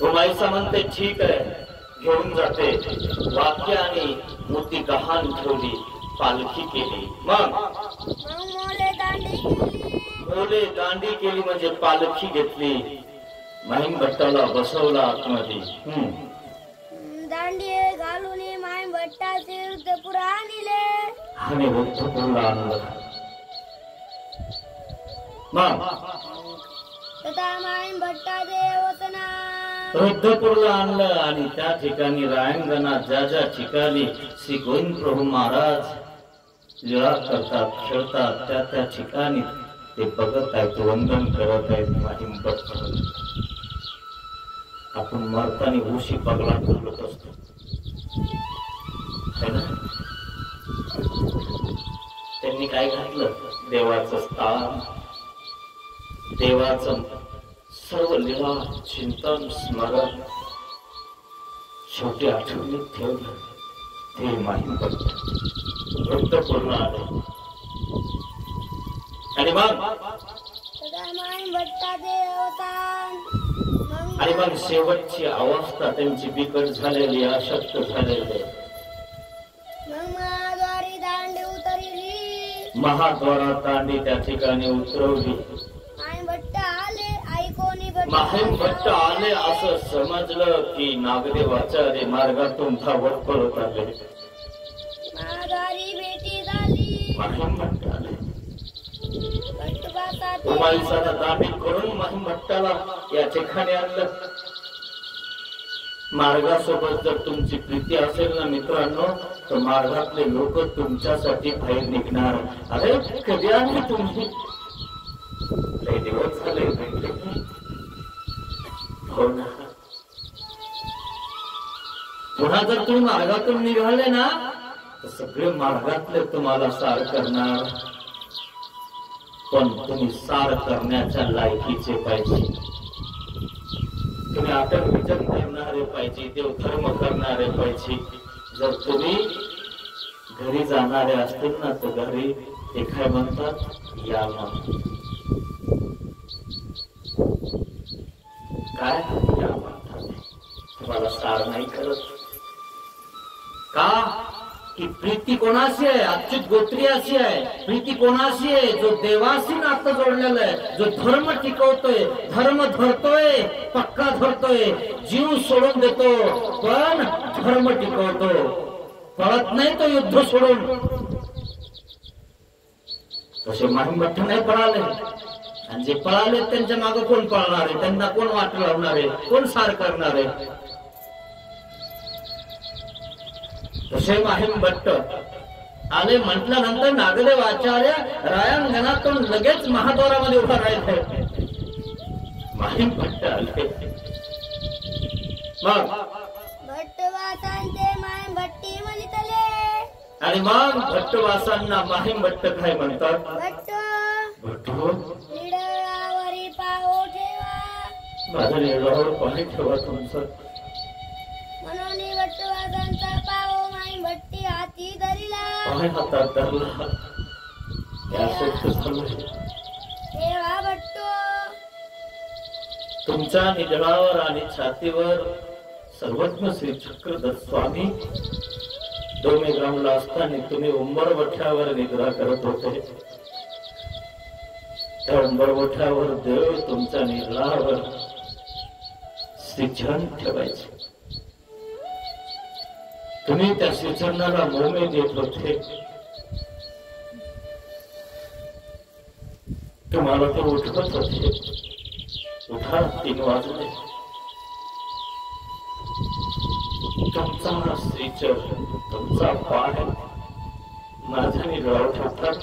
उमाईसा म्हणते ठीक आहे, घेऊन जाते. वाक्य आणि मूर्ती गहाण ठेवली, पालखी केली. मग मोले दांडी केली म्हणजे पालखी घेतली. माहीम भट्टाला बसवला आतमध्ये. दांडी घालून माहीम भट्टाचे वृद्धपूर आणले आणि वृद्धपूरला आणलं. मग माहीम भट्टा देवतना वृद्धपूरला आणलं आणि त्या ठिकाणी रायंगणात ज्या ज्या ठिकाणी श्री गोविंद प्रभू महाराज लीळा करतात, खेळतात, त्या त्या ठिकाणी ते बघत आहेत, वंदन करत आहेत. माहीम भट्ट आपण मरतानी उशी पगला बोलत असतो है ना. त्यांनी काय घातलं? देवाचं स्थान, देवाचं सर्व लीला चिंतन स्मरण शेवटी आठवणीत ठेवलं. ते माहीम भट्ट वृद्धपूर्ण आले. आणि मग आणि मग शेवटची अवस्था त्यांची बिकट झालेली, अशक्त झालेली. महाद्वारात दांडी त्या ठिकाणी उतरवली. माहीम भट्ट आले असं समजलं की नागदेवाच्या मार्गातून धावत पळत आले. माहीम भट्ट आले. उमाईसाला दांडी करून माहीम भट्टाला या ठिकाणी आणलं. मार्गासोबत जर तुमची प्रीती असेल ना मित्रांनो, तर मार्गातले लोक तुमच्यासाठी बाहेर निघणार. अरे कधी आले तुम्ही? काही दिवस झाले भेटले. हो ना. पुन्हा जर तुम्ही मार्गातून निघाले ना, तर सगळे मार्गातले तुम्हाला सार करणार. पण तुम्ही सार करण्याच्या लायकीचे पाहिजे. तुम्ही अटक विजन करणारे पाहिजे, देवधर्म करणारे पाहिजे. जर तुम्ही घरी जाणारे असतील ना तर घरी ते काय म्हणतात, या मग काय या म्हणतात, तुम्हाला सार नाही करत का? की प्रीती कोणाशी आहे? अच्युत गोत्रीयाशी आहे. प्रीती कोणाशी आहे? जो देवाशी नातं जोडलेलं आहे, जो धर्म टिकवतोय, धर्म धरतोय, पक्का धरतोय, जीव सोडून देतो पण धर्म टिकवतो, पळत नाही तो युद्ध सोडून. तसे महिमठ्ठ नाही पळाले, आणि जे पळाले त्यांच्या मागे कोण पळणार आहे? त्यांना कोण वाट लावणार आहे? कोण सार करणार आहे? तसे महिमभट्ट आले म्हटल्यानंतर नागदेव आचार्य रायांगणातून लगेच महाद्वारामध्ये उभा राहिले. महिमभट्ट आले. मग भट्टवासांचे महिमभट्टी म्हणितले. आणि मग भट्टवासांना महिमभट्ट काय म्हणतात? भट्ट भट्ट निडळावरी पाओ ठेवा. माझ्या निडळावर पाणी ठेवा तुमचं. म्हणून भट्टवासांचा पाओ महिमभट्टी हाती धरिला. पाय हातात धरला. ठेवा भट्ट. तुमच्या निडळावर आणि छातीवर सर्वज्ञ श्री चक्रधर स्वामी डोमेग्रामला असताना तुम्ही उंबरवठ्यावर निद्रा करत होते. त्या उंबरवठ्यावर देव तुमच्या निडळावर श्रीचरण ठेवायचे. तुम्ही त्या श्रीचरणाला मोमे देत होते. तुम्हाला ते उठवत होते. उठा, 3 वाजले. तुमचा श्रीचरण, तुमचा पाय माझ्या निडळावर ठेवतात.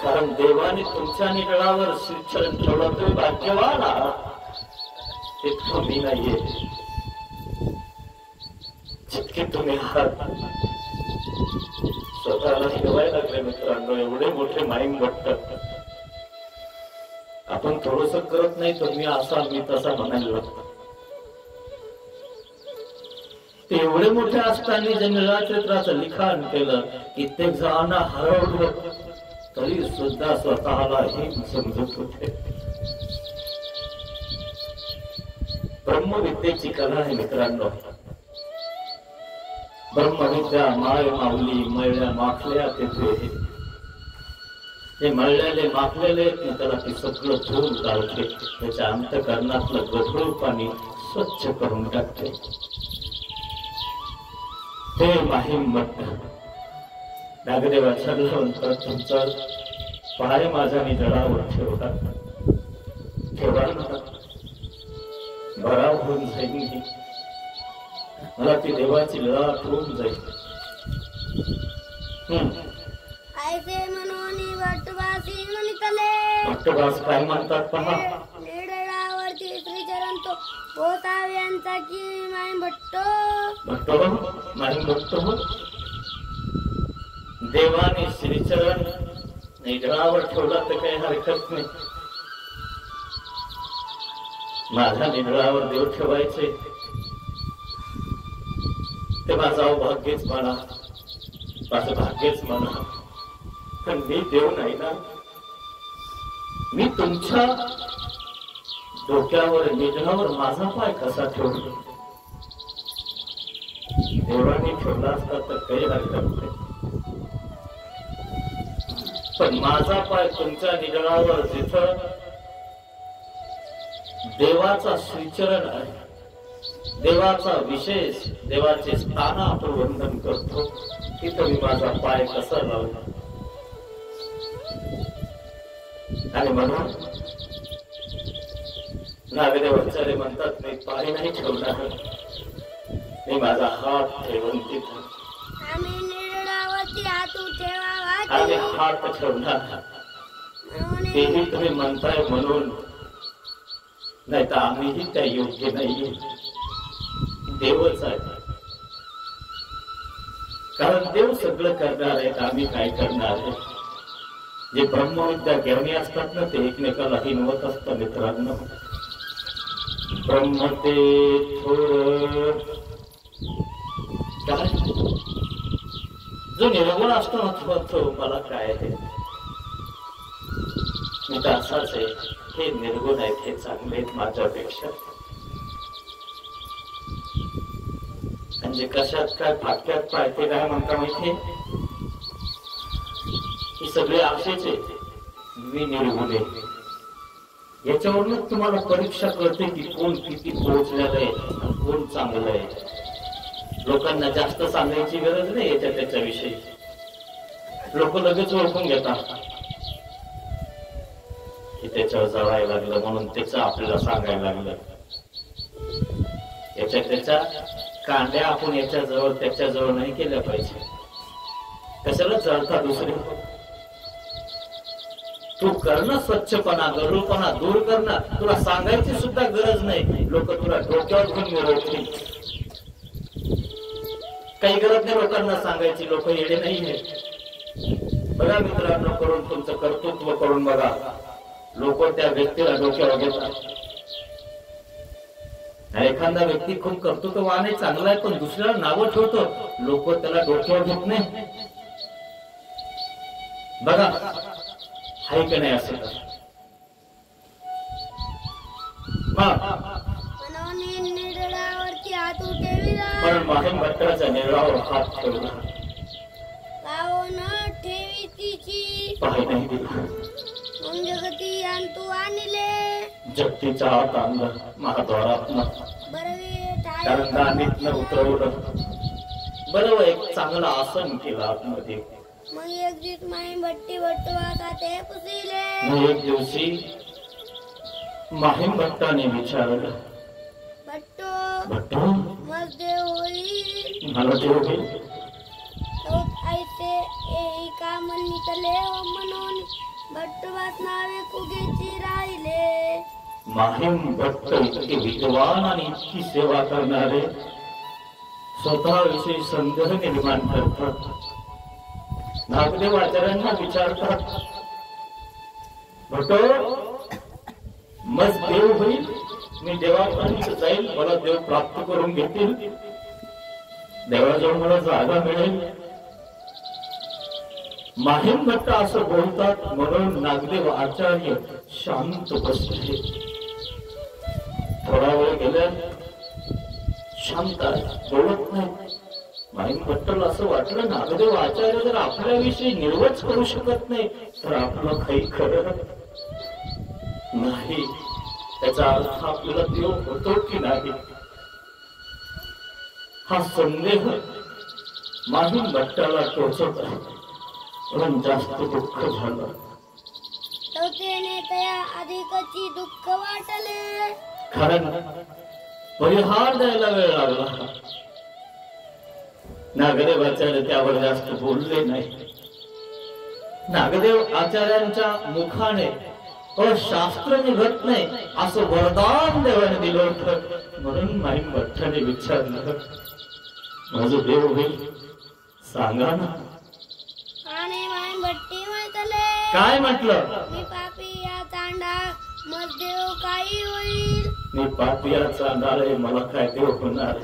कारण देवाने तुमच्या निडळावर श्रीचरण ठेवलं. तुम्ही भाग्यवान आहात. ते तुम्ही नाहीये, जितके तुम्ही आहात. स्वतःला ठेवायला लागले मित्रांनो. एवढे मोठे महिमभट्ट आपण थोडस करत नाही तर मी असा मी तसा म्हणायला लागतो. ते एवढे मोठे असताना ज्यांनी लीळाचरित्राचं लिखाण केलं, कित्येक जणांना हरवलं तरी सुद्धा स्वतःला हे समजत होते. ब्रह्मविद्येची कला आहे मित्रांनो. ब्रह्मविद्या माय माऊली मळल्या माखल्या तेथे. ते मळलेले माखलेले त्याला ते सगळं धुवून काढते. त्याच्या अंतःकरणातलं गढूळ पाणी स्वच्छ करून टाकते. ते महिमभट्ट नागदेवाचार्य म्हणतात, तुमचा पाय माझ्या निडळावर ठेवला. ठेवा भराव होऊन जाईल मी. मला ती देवाची लीळा आठवून जाईल. ऐसे म्हणून भट्टवासी म्हणितले. भट्टवास काय म्हणतात पहा. निडळावरती श्रीचरण तो पोताव्यांचा की महिमभट्ट. भट्ट महिमभट्ट देवाने श्रीचरण निडळावर ठेवला तर काही हरकत नाही. माझ्या निडळावर देव ठेवायचे ते माझं अवभाग्यच म्हणा, माझं भाग्यच म्हणा. पण मी देव नाही ना. मी तुमच्या डोक्यावर निडळावर माझा पाय कसा ठेवला? देवाने ठेवला असता तर काही हरकत नाही. पण माझा पाय तुमच्या निडळावर जिथं देवाचा श्रीचरण आहे, देवाचा विशेष, देवाचे स्थान आपण वंदन करतो, तिथं मी माझा पाय कसा लावला? आणि म्हणून नागदेवाचार्य म्हणतात, मी पाय नाही ठेवणार, मी माझा हात ठेवून तिथं आम्ही निडळावरती हात ठेवावा. आम्ही हात ठेवणार. तेही तुम्ही म्हणताय म्हणून, नाही तर आम्हीही त्या योग्य नाहीये. देवच आहे. कारण देव सगळं करणार आहेत, आम्ही काय करणार आहे? जे ब्रह्मविद्या ज्ञानी असतात ना ते एकमेकाला हिनवत असतात मित्रांनो. ब्रह्म ते थोर काय जो निर्गुण असतो ना तो मला काय आहे मी तर असाच आहे. हे निर्गुण आहेत, हे चांगले आहेत माझ्यापेक्षा. म्हणजे कशात काय फाटक्यात पाळते काय म्हणता माहितीये, ही सगळे आशेच आहेत. मी निर्गुण आहे. याच्यावरूनच तुम्हाला परीक्षा कळते की कोण किती पोहोचलेलं आहे, कोण चांगलं आहे. लोकांना जास्त सांगायची गरज नाही याच्या त्याच्याविषयी. लोक लगेच ओळखून घेतात की त्याच्यावर जळायला लागलं म्हणून त्याचं आपल्याला सांगायला लागलं. याच्या त्याच्या कांड्या आपण याच्याजवळ त्याच्याजवळ नाही केल्या पाहिजे. कशाला जळता दुसरे. तू करणं स्वच्छपणा गरुपणा दूर करणं तुला सांगायची सुद्धा गरज नाही. लोक तुला डोक्यावर घेऊन मिळवतील. काही गरज नाही लोकांना सांगायची. लोक येणे नाही आहेत. बघा मित्रांनो, करून तुमचं कर्तृत्व करून बघा. लोक त्या व्यक्तीला डोक्यावर घेतात. एखादा व्यक्ती खूप कर्तृत्ववान आहे, चांगला आहे, पण दुसऱ्याला नावं ठेवतो. लोक त्याला डोक्यावर घेत नाही. बघा हाय का नाही असं. निर्ळावरती हात उठविला पण माहीम भट्टाच्या निर्ळावर हात ठेवला. ठेवी तिची पाय नाही दिला. मग जगती आणतू आणले जगतीचा हात आणला महाद्वारात. कारण दानीतनं उतरवलं. बरोबर एक चांगलं आसन केलं आतमध्ये. मग एक दिवस माहीम भट्टी भट्टवा ते पुसिले. एक दिवशी माहीम भट्टाने विचारलं, भट्टो मग देव होईल. मला देव होईल. ऐसे एका निकले म्हणून भट्टवास नावे कुगेची राहिले. माहीम भट्ट इतके विद्वान आणि इतकी सेवा करणारे स्वतःविषयी संदेह निर्माण करतात. नागदेव आचार्यांना विचारतात, भट्टो मज देव होईल. मी देवापर्यंत जाईल, मला देव प्राप्त करून घेतील, देवाजवळ मला जागा मिळेल. माहीम भट्ट असं बोलतात म्हणून नागदेव आचार्य शांत बसले. थोडा वेळ गेल्या शांत बोलत नाही. माहीम भट्टला असं वाटलं नागदेव आचार्य जर आपल्याविषयी निर्वच करू शकत नाही तर आपलं काही खरं नाही. त्याचा अर्थ आपल्याला देव होतो की नाही हा संदेह माहीम भट्टाला टोचत आहे. पण जास्त दुःख झालं. त्या अधिकची दुःख वाटले. कारण परिहार द्यायला वेळ लागला. नागदेव आचार्य त्यावर जास्त बोलले नाही. नागदेव आचार्यांच्या मुखाने शास्त्र निघत नाही असं वरदान देवाने दिलं होतं. म्हणून माहीम भट्टाने विचारलं, माझं देव होईल सांगा ना. आणि माहीम भट्टी म्हटले, काय म्हटलं? मी पापी या चांडा मग देव काही होईल. मी पापी या चांडाळ आहे, मला काय देव होणार.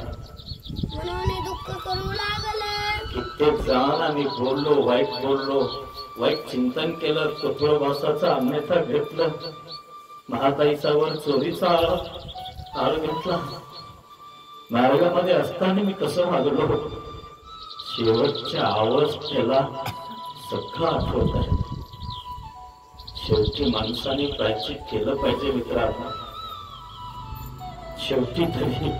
म्हणून दुःख करू लागले. कित्येक जणांना मी बोललो, वाईट बोललो, वाईट चिंतन केलं, तुळभासाचा अन्यथा घेतलं, महाताईचावर चोरीचा आळ घेतला. मार्गामध्ये असताना मी कसं वागलो. शेवटच्या अवस्थेला सगळं आठवत आहे. शेवटी माणसाने प्रायश्चित केलं पाहिजे मित्रांनो. शेवटी तरी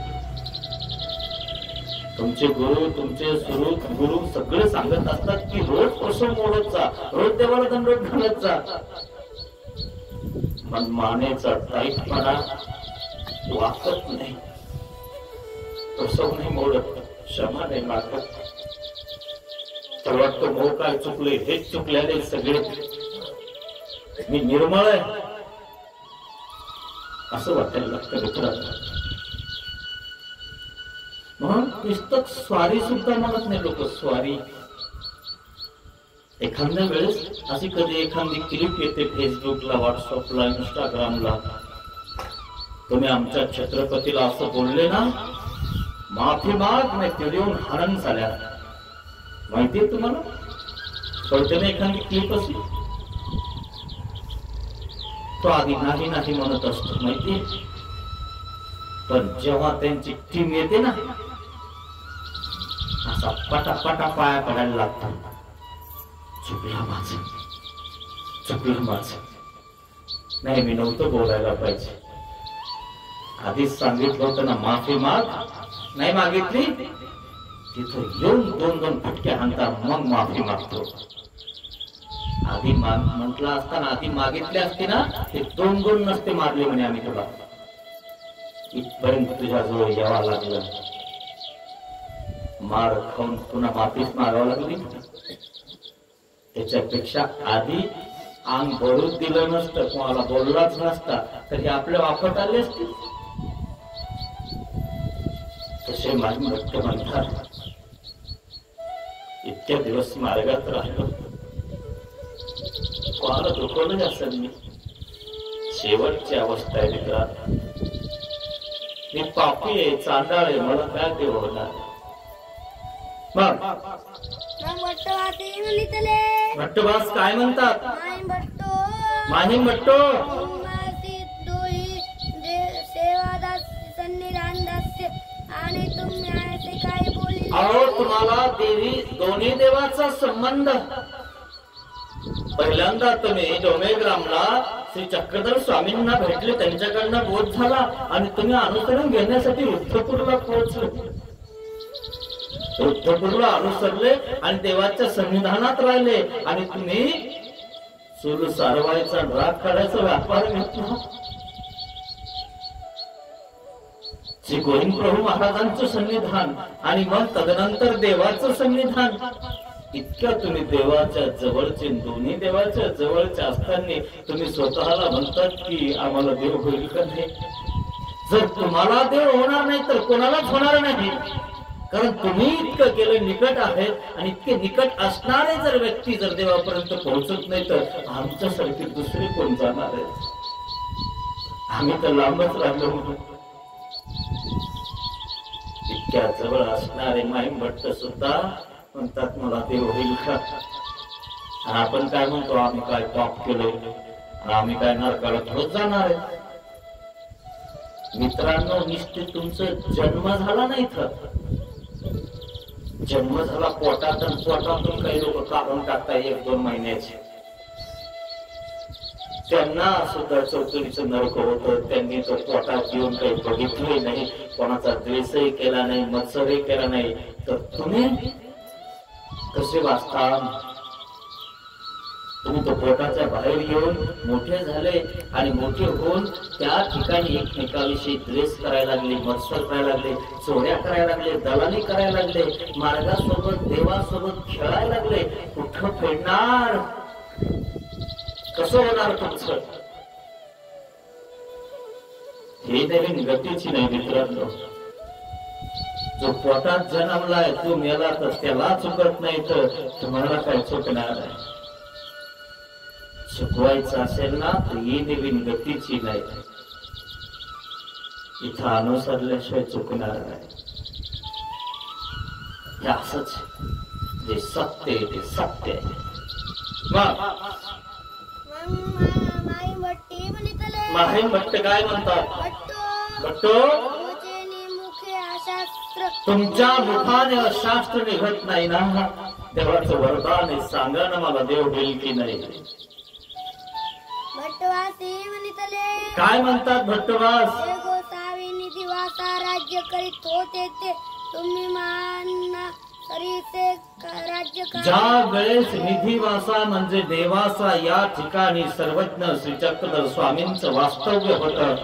तुमचे गुरु, तुमचे सुरूत गुरु सगळे सांगत असतात की रोज कसं मोडत जा, रोज देवाला दंडवत घालत जा. मन मानेचा टाईटपणा वाकत नाही, कसं नाही मोडत, क्षमा नाही मागत. तर वाटतं मोह काय चुकले, हेच चुकल्याने सगळे, मी निर्मळ आहे असं वाटायला लागतं मित्रांनो. म्हणून पुस्तक स्वारी सुद्धा म्हणत नाही लोक. स्वारी एखाद्या वेळेस अशी कधी एखादी क्लिप येते फेसबुकला, व्हॉट्सअपला, इंस्टाग्रामला, तुम्ही आमच्या छत्रपतीला असं बोलले ना, माफी माग नाही ते देऊन हरण झाल्या. माहितीये तुम्हाला? कळते ना एखादी क्लिप अशी? तो आधी नाही नाही म्हणत असतो माहितीये, पण जेव्हा त्यांची टीम येते ना, असा पटापटा पाया पडायला लागतात. चुकलं माझं, चुकलं माझं, नाही मी नव्हतं बोलायला पाहिजे, आधीच सांगितलं होतं ना माफी माग, नाही मागितली, तिथं येऊन दोन दोन फटके हाणता मग माफी मागतो. आधी म्हटलं असताना, आधी मागितले असते ना, ते दोन दोन नसते मारले म्हणे आम्ही तुला, इथपर्यंत तुझ्याजवळ यावं लागलं, मार खाऊन पुन्हा माफीच मागावं लागली. त्याच्यापेक्षा आधी अंग भरून दिलं नसतं, कोणाला बोललाच नसता, तरी आपल्या वापरत आले असते. तसे माझी भक्त म्हणतात, इतक्या दिवस मार्गात राहिलो, कोणाला दुखवलं असेल मी, शेवटची अवस्था आहे मित्रा, मी पापी आहे, चांडाळ आहे, मला काय देव होणार. भट्टवास काय म्हणतात? माहीम भट्टो आणि तुम्ही असे काय बोलले? अहो तुम्हाला देवी दोन्ही देवाचा संबंध. पहिल्यांदा तुम्ही डोमेग्रामला श्री चक्रधर स्वामींना भेटले, त्यांच्याकडनं बोध झाला आणि तुम्ही अनुसरण घेण्यासाठी रुद्धपूरला पोहोचले. रुद्धपूरला अनुसरले आणि देवाच्या सन्निधानात राहिले आणि तुम्ही चूल सारवायचा, राग काढायचा व्यापार घेतला. श्री गोविंद प्रभू महाराजांचं सन्निधान आणि मग तदनंतर देवाचं सन्निधान. इतक्या तुम्ही देवाच्या जवळचे, दोन्ही देवाच्या जवळचे असताना तुम्ही स्वतःला म्हणतात की आम्हाला देव होईल का नाही. जर तुम्हाला देव होणार नाही तर कोणालाच होणार नाही, कारण तुम्ही इतकं केलं निकट आहे आणि इतके निकट असणारे जर व्यक्ती जर देवापर्यंत पोहोचत नाही तर आमच्यासारखी दुसरी कोण जाणार आहे. आम्ही तर लांबच राहिलो. इतक्या जवळ असणारे माहीम भट्ट सुद्धा म्हणतात मला देव होईल का. आणि आपण काय म्हणतो, आम्ही काय पाप केले आणि आम्ही काय नरकाला थोडं जाणार आहे. मित्रांनो, निश्चित तुमचं जन्म झाला नाही, तर जन्म झाला पोटातून, पोटातून काही लोक काढून टाकतात 1-2 महिन्याचे, त्यांना सुद्धा चौथरीचं नरक होतं. त्यांनी तो पोटात येऊन काही बघितले नाही, कोणाचा द्वेषही केला नाही, मत्सरही केला नाही. तर तुम्ही कसे वाचता? तुम्ही तो पोटाच्या बाहेर येऊन मोठे झाले आणि मोठे होऊन त्या ठिकाणी एकमेकाविषयी द्वेष करायला लागले, मत्सर करायला लागले, चोऱ्या करायला लागले, दलाली करायला लागले, मार्गासोबत देवासोबत खेळायला लागले. कुठं फेडणार? कसं होणार तुमचं? हे नवीन गतीची नाही मित्रांनो. जो पोटात जन्मलाय तो मेला तर त्याला चुकत नाही, तर तुम्हाला काय चुकणार आहे? चुकवायचं असेल ना तर ही नवीन गतीची नाही, इथं अनुसरल्याशिवाय चुकणार नाही. हे असंच जे सत्य आहे ते सत्य आहे. माहीम भट्ट काय म्हणतात? भट्टो, तुमच्या मुखाने शास्त्र निघत नाही ना, देवाचं वरदान आहे, सांगा ना मला देव होईल की नाही. काय म्हणतात भट्टवास? गोसावी निधिवासा राज्य करीत होते ते तुम्ही ज्या वेळेस निधिवासा म्हणजे देवासा या ठिकाणी सर्वज्ञ श्री चक्रधर स्वामींचं वास्तव्य होतं,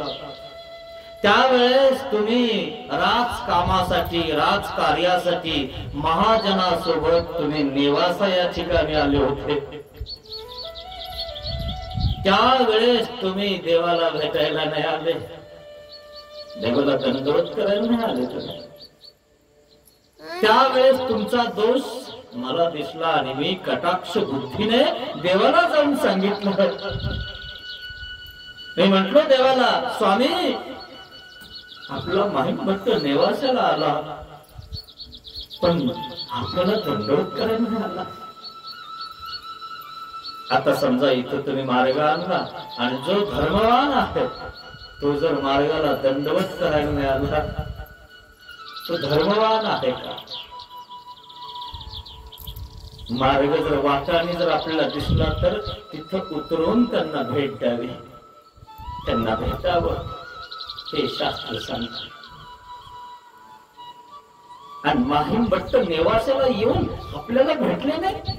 त्यावेळेस तुम्ही राजकामासाठी, राजकार्यासाठी महाजनासोबत तुम्ही नेवासा या ठिकाणी आले होते. त्यावेळेस तुम्ही देवाला भेटायला नाही आले, देवाला दंडवत करायला नाही आले. तुम्ही त्यावेळेस तुमचा दोष मला दिसला आणि मी कटाक्ष बुद्धीने देवाला जाऊन सांगितलं. मी म्हंटलो देवाला, स्वामी आपला महिमभट्ट नेवासाला आला, पण आपल्याला दंडवत करायला नाही आला. आता समजा इथं तुम्ही मार्ग आणला आणि जो धर्मवान आहे तो जर मार्गाला दंडवत करायला नाही आला, तो धर्मवान आहे का? मार्ग जर वाटाने जर आपल्याला दिसला तर तिथं उतरून त्यांना भेट द्यावी, त्यांना भेटावं हे शास्त्र सांगतं. आणि महिमभट्ट नेवासाला येऊन आपल्याला भेटले नाही.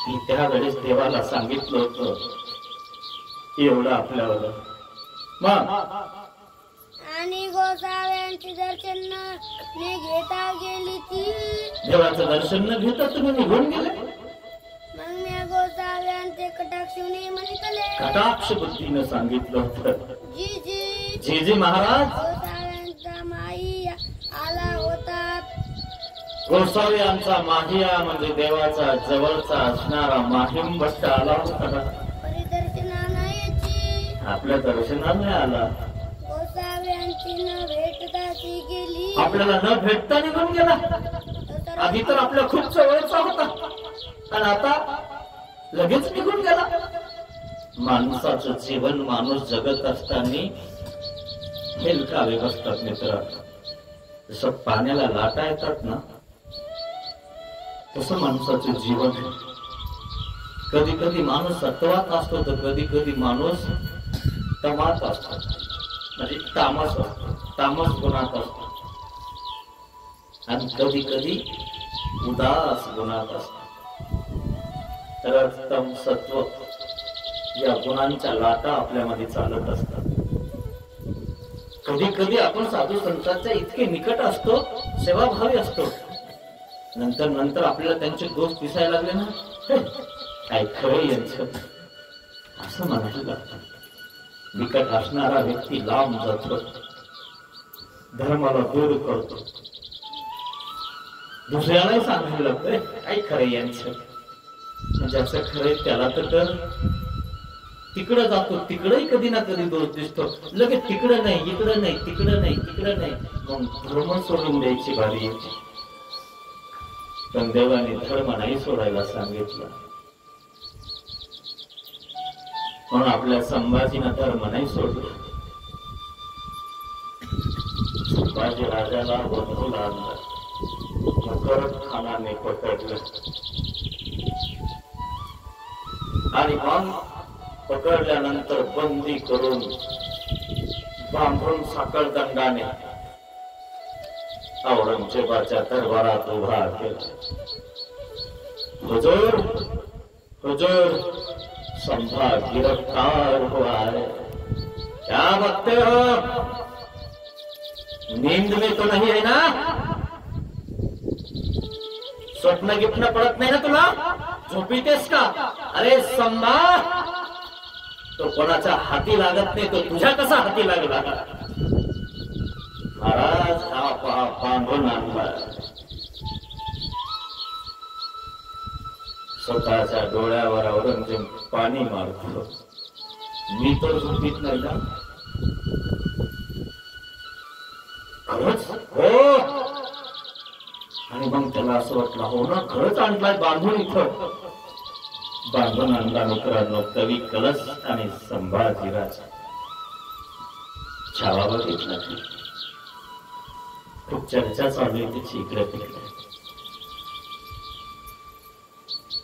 मी त्यावेळेस देवाला सांगितलं होतं एवढं आपल्यावर. मग आणि गोसाव्यांचे दर्शन न घेता गेली ती. देवाचं दर्शन न घेता तुम्ही निघून गेले. मग मी गोसाव्यांचे कटाक्षने म्हटले. कटाक्ष बुद्धीनं सांगितलं होतं. जी जी जी महाराज, गोसाव्यांचा माई आला होता. गोसावी आमचा माहिया म्हणजे देवाचा जवळचा असणारा महिमभट्ट आला होता. परिदर्शनाला यायची. आपल्या दर्शनाने आला. गोसाव्यांची न भेटता ती गेली. आपल्याला न भेटता निघून गेला. आधी तर आपल्या खूप जवळचा होता आणि आता लगेच निघून गेला. माणसाचं जीवन माणूस जगत असताना हेलकावे बसतात मित्र. जसं पाण्याला लाटा येतात ना, तसं माणसाचं जीवन. कधी कधी माणूस सत्वात असतो तर कधी कधी माणूस तमात असतो, म्हणजे तामस असतो, तामस गुणात असतो. आणि कधी कधी उदास गुणात असतो. तर तम सत्व या गुणांच्या लाटा आपल्यामध्ये चालत असतात. कधी कधी आपण साधू संतांच्या इतके निकट असतो, सेवाभावी असतो, नंतर नंतर आपल्याला त्यांचे दोष दिसायला लागले ना, काय खरं यांचं असं म्हणायला लागतं. निकट असणारा व्यक्ती लांब जातो, धर्माला दूर करतो, दुसऱ्यालाही सांगायला लागतंय काय खरं यांचं. ज्याचं खरंय त्याला तर कर. तिकडं जातो, तिकडंही कधी ना कधी दोष दिसतो. लगेच तिकडं नाही, इकडं नाही, तिकडं नाही, तिकडं नाही, मग धर्म सोडून द्यायची बारी येते. पण देवाने धर्म नाही सोडायला सांगितलं. म्हणून आपल्या संभाजीनं धर्म नाही सोडला. संभाजी राजाला वधूला आणलं, मुकरब खानाने पकडलं आणि मग पकडल्यानंतर बंदी करून बांधून साखळदंडाने औरंगजेबाच्या दरबारात उभा केला. हुजूर, हुजूर, संभा गिरफ्तार हुआ है. क्या बकते हो? नींद में तो नहीं है ना? स्वप्न गिप्न पडत नाही ना तुला? झोपीतेस का? अरे संभा, तो कोणाच्या हाती लागत नाही, तो तुझ्या कसा हाती लागला? महाराज हा बांधून आणला. स्वतःच्या डोळ्यावर औरंगजेब पाणी मारतो. मी तर झोपीत नाही ना. खरंच हो. आणि मग त्याला असं वाटलं, हो ना खरंच आणलाय बांधून. इथं बांधून आणला मित्रांनो कवी कलश आणि संभाजीराज. छावा बघितला की खूप चर्चा चालू आहे तिची इकडे तिकडे.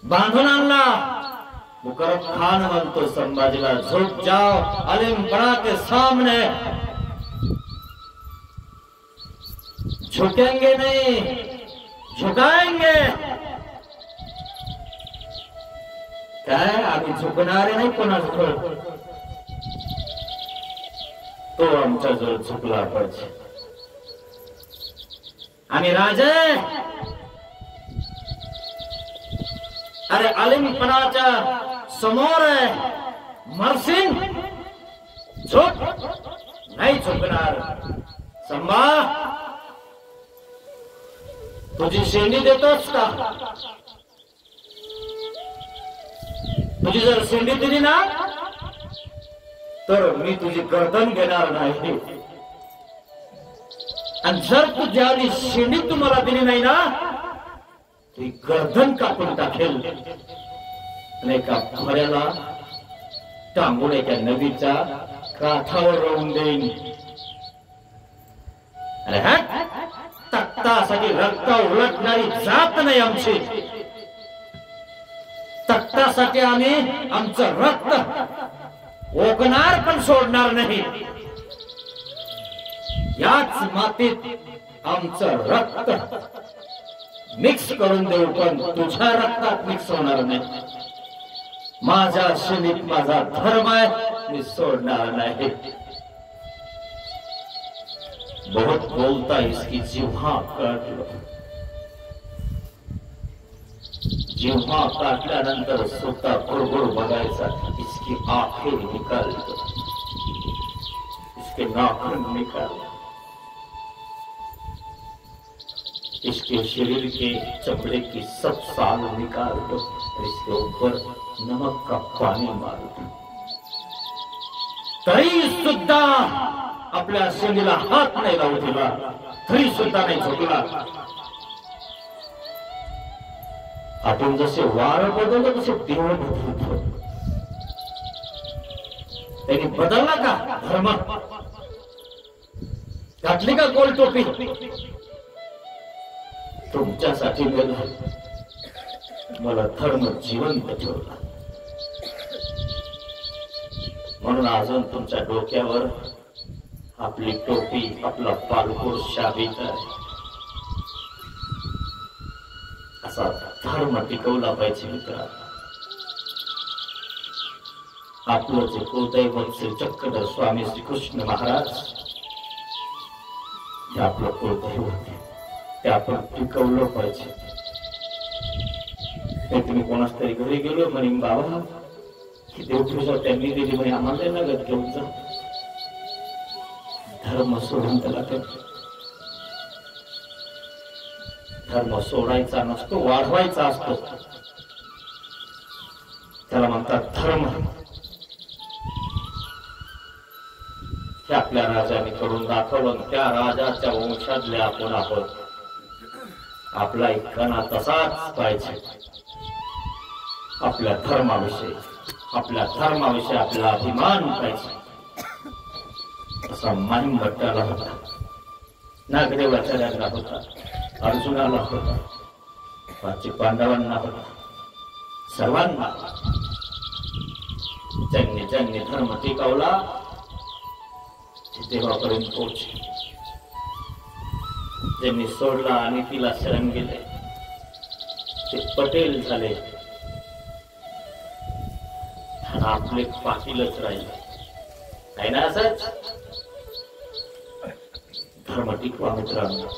बांधून आणला. मुकरब खान म्हणतो संभाजीला, झुक जाओ अलीम बड़ा के सामने. झुकेंगे नहीं, झुकाएंगे. काय आम्ही झुकणारे नाही कोणाजवळ. तो आमच्या जवळ झुकला पाहिजे. आणि राजे, अरे अलिमपणाच्या समोर मरसिंग, झुक. नाही झुकणार. संभा तुझी शेंडी देतोस का? तुझी जर शेंडी दिली ना तर मी तुझी गर्दन घेणार नाही, आणि जर तुझ्या आधी शेंडी तुम्हाला दिली नाही ना ती गर्दन कापून टाकेल आणि एका भऱ्याला टांगून एका नदीच्या काठावर राहून देईन. अरे हा तख्तासाठी रक्त उलटणारी जात नाही आमची. तख्तासाठी आम्ही आमचं रक्त ओकणार पण सोडणार नाही. याच मातीत आमचं रक्त मिक्स करून देऊ पण तुझ्या रक्तात मिक्स होणार नाही. माझ्या शरीरात माझा धर्म आहे, मी सोडणार नाही. बहुत बोलता इसकी जिव्हा काटलं. जिव्हा काटल्यानंतर स्वतः गुरगुर बघायचा. इसकी आंखें निकाल दो, इसके नाखून निकाल, इसके शरीर के चमड़े की सब साल निकाल दो और इसके ऊपर नमक का पानी मार दो. तरी सुद्धा आपल्या शेंडीला हात नाही लावू दिला, तरी सुद्धा नाही झोपला. आपण जसे वार बदललं तसे देव बदलतो. त्यांनी बदलला का धर्म? घातली का गोल टोपी? तुमच्यासाठी गेला, मला धर्म जिवंत ठेवला. म्हणून अजून तुमच्या डोक्यावर आपली टोपी, आपला पालखोर शाबीत आहे. असा धर्म टिकवला पाहिजे मित्रा. आपलं जे कुलदैवत श्री चक्रधर स्वामी श्रीकृष्ण महाराज हे आपलं कुलदैवत आहे, ते आपण टिकवलं पाहिजे. तुम्ही कोणाच तरी घरी गेलो म्हणे बाबा की देवपूजा त्यांनी दिली म्हणे आम्हाला नगद घेऊन जा. धर्म सोडून त्याला धर्म सोडायचा नसतो, वाढवायचा असतो. त्याला म्हणतात धर्म. हे आपल्या राजाने करून दाखवलं. त्या राजाच्या वंशातले आपण आहोत. आपला एक कणा तसाच पाहिजे. आपल्या धर्माविषयी आपल्याला अभिमान पाहिजे. असा माहीम भट्टाला होता, नागदेवाचार्याला होता, अर्जुनाला होता, पाच पांडवांना होता. सर्वांना ज्यांनी धर्म टिकवला तेव्हापर्यंत पोहोचले. ज्यांनी सोडला आणि तिला शरण गेले ते पटेल झाले, आपले पाटीलच राहिले. आहे ना असंच? धर्म टिकवा मित्रांनो.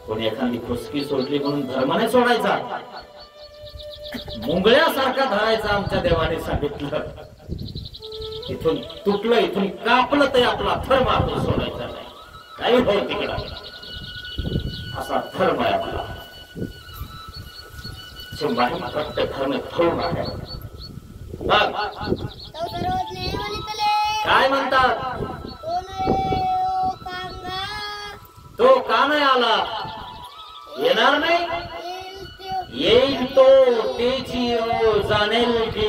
कोणी एखादी फुसकी सोडली म्हणून धर्म नाही सोडायचा, मुंगळ्यासारखा धरायचा. आमच्या देवाने सांगितलं, इथून तुटलं, इथून कापलं तरी आपला धर्म आपण सोडायचा नाही. काही हो तिकडा, असा धर्म आहे आपला. धर्म ठेवून आहे. काय म्हणतात? तो का नाही आला? येणार नाही? येईल तो, त्याची जाणेल की.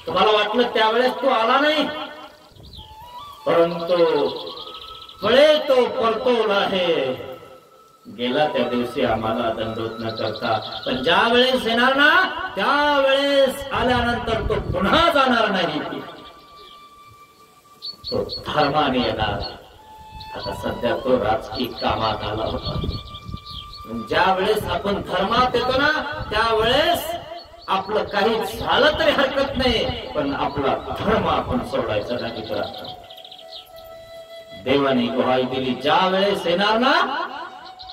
तुम्हाला वाटलं त्यावेळेस तो आला नाही, परंतु फळे तो परतोल आहे. गेला त्या दिवशी आम्हाला दंडोत न करता, पण ज्या वेळेस येणार ना त्यावेळेस आल्यानंतर तो पुन्हा जाणार नाही. तो धर्माने येणार. आता सध्या तो राजकीय कामात आला होता. ज्या वेळेस आपण धर्मात येतो ना त्यावेळेस आपलं काही झालं तरी हरकत नाही, पण आपला धर्म आपण सोडायचा नाही. देवाने ग्वाही दिली, ज्या वेळेस येणार ना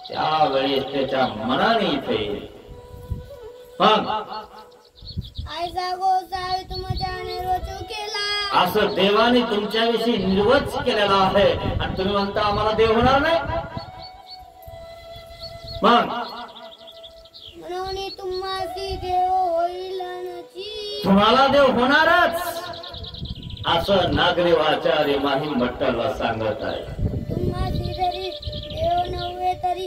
त्यावेळेस त्याच्या मनाने इथे येईल. असं देवाने तुमच्याविषयी निर्वच केलेला आहे आणि तुम्ही म्हणता आम्हाला देव होणार नाही. मग म्हणून तुम्हासी देव होईल नची. तुम्हाला देव होणारच असं नागदेव आचार्य माहीम भट्टाला सांगत आहे. तुम्हासी जरी देव नव्हे तरी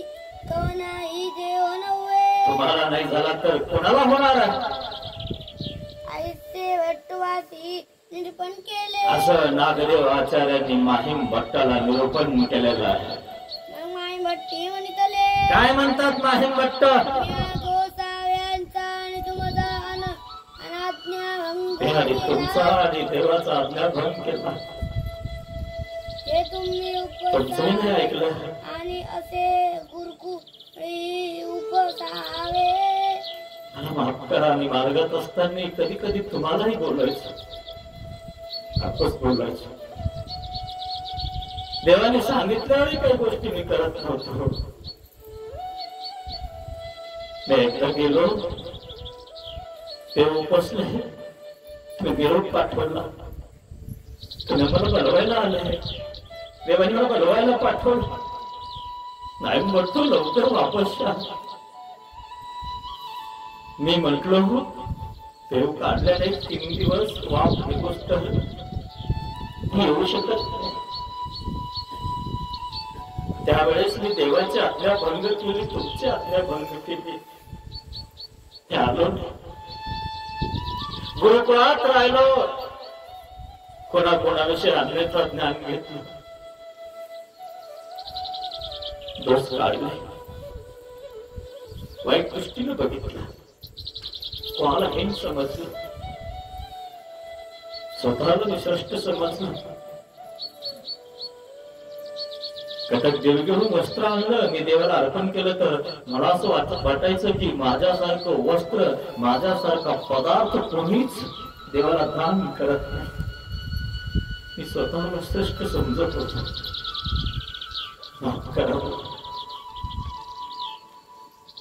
कोणाही देव नव्हे. तुम्हाला नाही झाला तर कोणाला होणार आहे ऐसे भट्टवासी निरूपण केले. असं नागदेव आचार्यांनी माहीम भट्टाला निरूपण केलेलं आहे. मग माई भट्टी म्हणतले काय म्हणतात माहीम भट्ट? या गोसाव्यांचा आणि तुमचा अनाज्ञाभंग तुमचा केला. आणि देवाचा आज्ञाभंग केला. हे तुम्ही तुमचंही नाही ऐकलं. आणि असे गुरकुळी उपसावे. मला माफ करा. आणि मार्गात असताना कधी कधी तुम्हालाही बोलायचं, आपच बोलायचं. देवाने सांगितल्यावरही काही गोष्टी मी करत नव्हतो. मी एकदा गेलो, ते उपसले, मी निरोप पाठवला. तुम्ही मला बोलवायला आले, देवाने मला बोलवायला पाठवलं. नाही म्हणतो लवकर वापस या. मी म्हटलो देव काढल्याने 3 दिवस वाप ही गोष्ट मी येऊ शकत नाही. त्यावेळेस मी देवाची आज्ञा भंग केली, तुमची आज्ञा भंग केली. आलो गुरुकुळात राहिलो, कोणाकोणाविषयी आज्ञेचं ज्ञान घेतलं, दोष काढले, वाईट दृष्टीने बघितलं, कोणाला हेच समजलं, स्वतःला मी श्रेष्ठ समजलं. कटक देव घेऊन वस्त्र आणलं, मी देवाला अर्पण केलं तर मला असं वाटायचं की माझ्यासारखं वस्त्र, माझ्यासारखा पदार्थ कोणीच देवाला दान करत नाही. मी स्वतःला श्रेष्ठ समजत होतो. माफ करावं.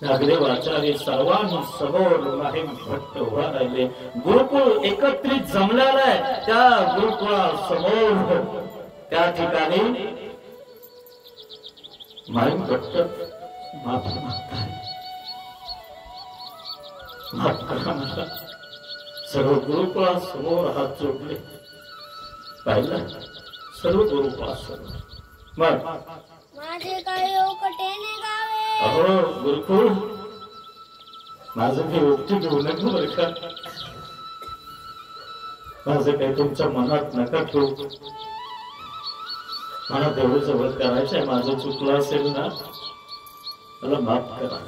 नागदेव आचार्य सर्वांनी समोर माहीम भट्ट उभा राहिले. गुरुकुळ एकत्रित जमलेलं आहे. त्या गुरुकुळा समोर त्या ठिकाणी माहीम भट्ट माफी मागताय. माफ करा मला. सर्व गुरुकुळा समोर हात जोडले. पाहिलं सर्व गुरुकुळा समोर. मग माझे काही ओकटेने गावे. अहो गुरुकुळ, माझं मी ओटी घेऊ नका बरं का. माझं काही तुमच्या मनात नका ठेवू. मला देवाजवळ करायचंय. माझं चुकलं असेल ना, मला माफ करा.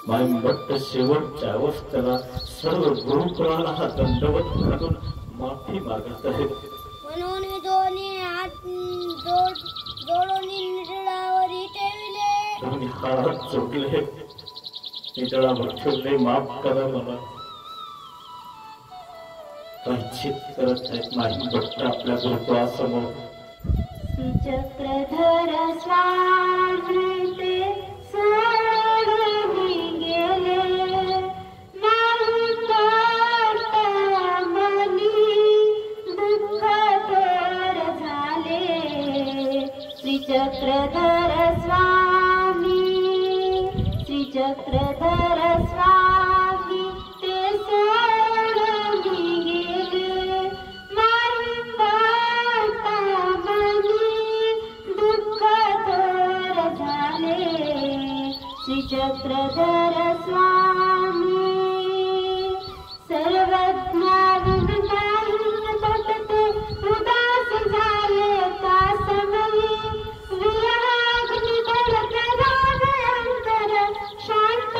माहीम भट्ट शेवटच्या अवस्थेला सर्व गुरुकुळाला हा दंडवत घालून माफी मागत आहेत. म्हणून मी दोन्ही हात जोडून निळावरी ठेवले. दोन्ही हात जोडले, नितळावर ठेवले. माफ करा मला. प्रायश्चित करत आहेत माहीम भट्ट आपल्या गुरुकुळासमोर. चक्रधर स्वामी ते सोडून गेले. मनी दुःख थोर झाले. श्री चक्रधर स्वामी, श्री चक्रधर स्वामी ते सोडून गेले. श्री चक्रधर स्वामी सर्वज्ञ तटते उदास झाले. त्या समयी विराग्नी अंतर शांत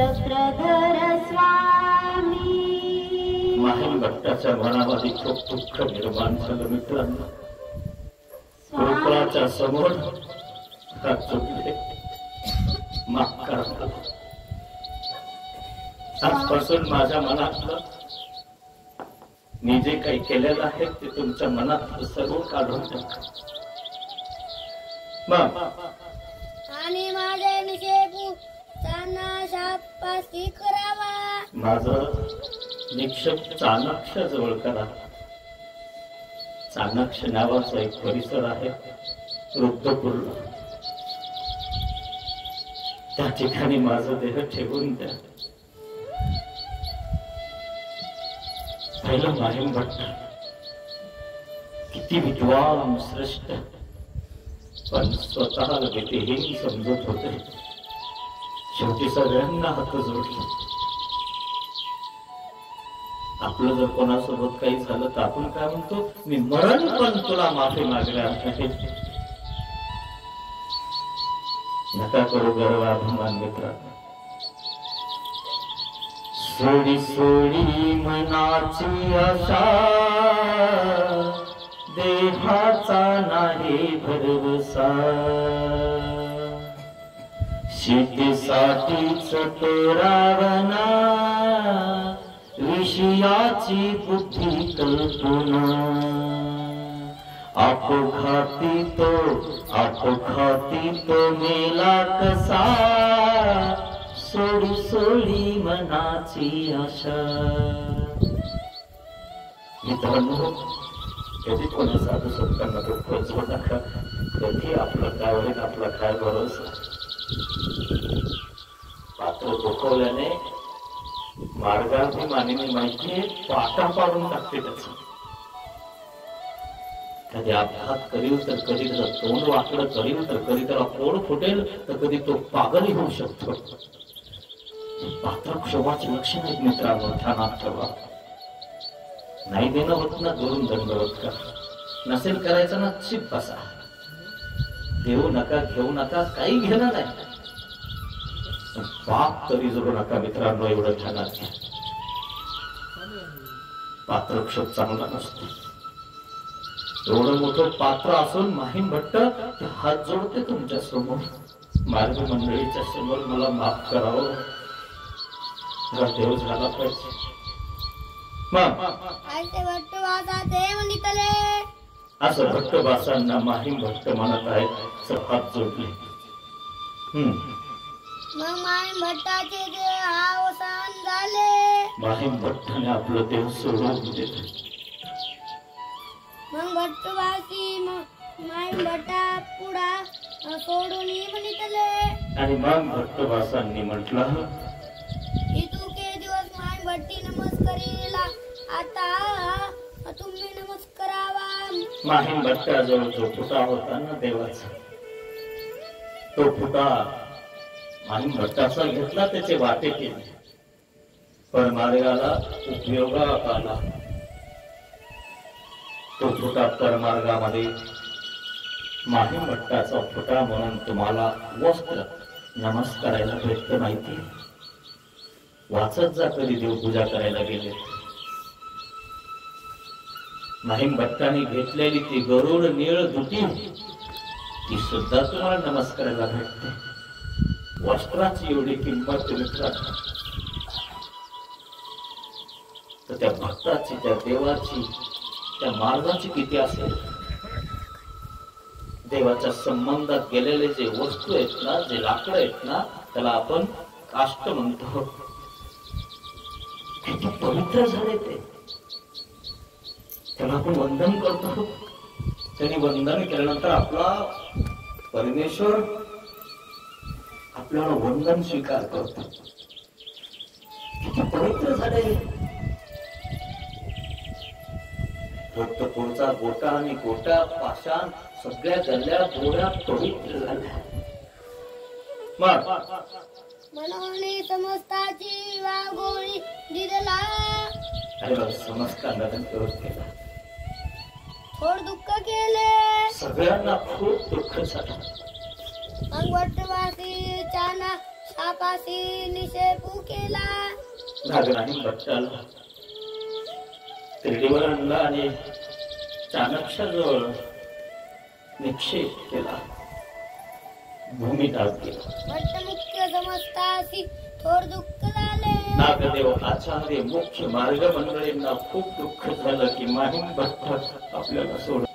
श्रीचक्रधर स्वामी. माहीम भट्टाच्या मनामध्ये खूप दुःख निर्माण झालं मित्रांनो. गोकुळाच्या समोर हात जोडले, माफ करा मला. आजपासून माझ्या मनातलं मी जे काही केलेलं आहे ते तुमच्या मनात सर्व काढून टाका. मग आणि माझे निषेधू त्यांना शापासी करावा. माझं निक्षेप चाणक्य जवळ करा. चाणक्य नावाचा एक परिसर आहे रुद्रपूरला, त्या ठिकाणी माझा देह ठेवून द्या. पहिलं माहीम भट्ट किती विद्वान श्रेष्ठ, पण स्वतःला भीतीहीन समजत होते. शेवटी सगळ्यांना हात जोडले. आपलं जर कोणासोबत काही झालं तर आपण काय म्हणतो, मी मरण पण तुला माफी मागणार आहे. नका करू गर्व अभिमान मित्रांनो. सोडी सोडी मनाची आशा, देहाचा नाही भरवसा. शेतीसाठीच तो रावणा, विषयाची बुद्धी कल्पना. आपोघाती तो मेला कसा, सोडी सोडी मनाची आशा. मित्रांनो, कधी कोणी साधू संतांना दुःख होऊ नका. कधी आपलं काय होईल, आपला काय भरोसा. पात्र दुखवल्याने मार्गाभिमानीने माहितीये पाटा पाडून टाकते त्याचा. कधी अपघात करील तर कधी त्याचं तोंड वाकडं करील तर कधी त्याला पोट फुटेल तर कधी तो पागलही होऊ शकतो. पात्र क्षोभाची लक्षण आहेत मित्रांनो, ध्यानात ठेवा. नाही देणं होत ना दुरून दंडवत का. नसेल करायचं ना चिप बसा. देऊ नका, घेऊ नका, काही घेणं नाही. पाप तरी जरू नका मित्रांनो, एवढं ध्यानात घ्या. पात्रक्षोभ चांगला नसतो. एवढं मोठं पात्र असून माहीम भट्ट ते हात जोडते तुमच्या समोर, मार्ग मंडळीच्या समोर. मला माफ करावं, देव झाला पाहिजे. मग भट्टवासाचे म्हणितले असं भट्टवासांना माहीम भट्ट म्हणत आहेत. हात जोडले. मग माहीम भट्टाचे जे अवसान झाले. माहीम भट्टाने आपलं देव सोडून दिले. मग भट्टवासी माहीम भट्टा पुढा सोडून म्हणितले. आणि मग भट्टवासांनी म्हटलं, इतुके दिवस माहीम भट्टी नमस्कारीला, आता तुम्ही नमस्कारावा. माहीम भट्टाजवळ जो फुटा होता ना देवाचा, तो फुटा माहीम भट्टाचा घेतला, त्याचे वाटे केले. पण मार्गाला उपयोगात आला. तो फुटा परमार्गामध्ये माहीम भट्टाचा फुटा म्हणून तुम्हाला वस्त्र नमस्कारायला भेटतं माहिती. वाचत जा कधी देवपूजा करायला गेले. माहीम भट्टाने घेतलेली ती गरुड निळ दुटी, ती सुद्धा तुम्हाला नमस्कारायला भेटते. वस्त्राची एवढी किंमत मित्रांनो, तर त्या भक्ताची, त्या देवाची, त्या मार्गाची किती असेल. देवाच्या संबंधात गेलेले जे वस्तू आहेत ना, जे लाकडं आहेत ना, त्याला आपण काष्ट म्हणतो. किती पवित्र झाले ते. त्याला आपण वंदन करतो. त्यांनी वंदन केल्यानंतर आपला परमेश्वर आपल्याला वंदन स्वीकार करतो. किती पवित्र झाले. फक्त पुढचा गोटा आणि गोटा पाषाण सगळ्या गल्ल्या गोळ्या पवित्र झाल्या. मग म्हणून समस्ताची वागोळी दिला. अरे बघ, समजताना केला. थोड दुःख केले. सगळ्यांना खूप दुःख झालं. मग भट्टवासी चाना सापाशी निषेधू केला. नागराणी भट्टाला तिरडीवर आणला आणि चाणक्याजवळ निक्षेप केला. भूमी टाकली. भट्ट मुख्य समजतासी थोर दुःख झाले. नागदेव आचार्य मुख्य मार्ग मंडळींना खूप दुःख झालं की माहीम भट्ट आपल्याला सोड.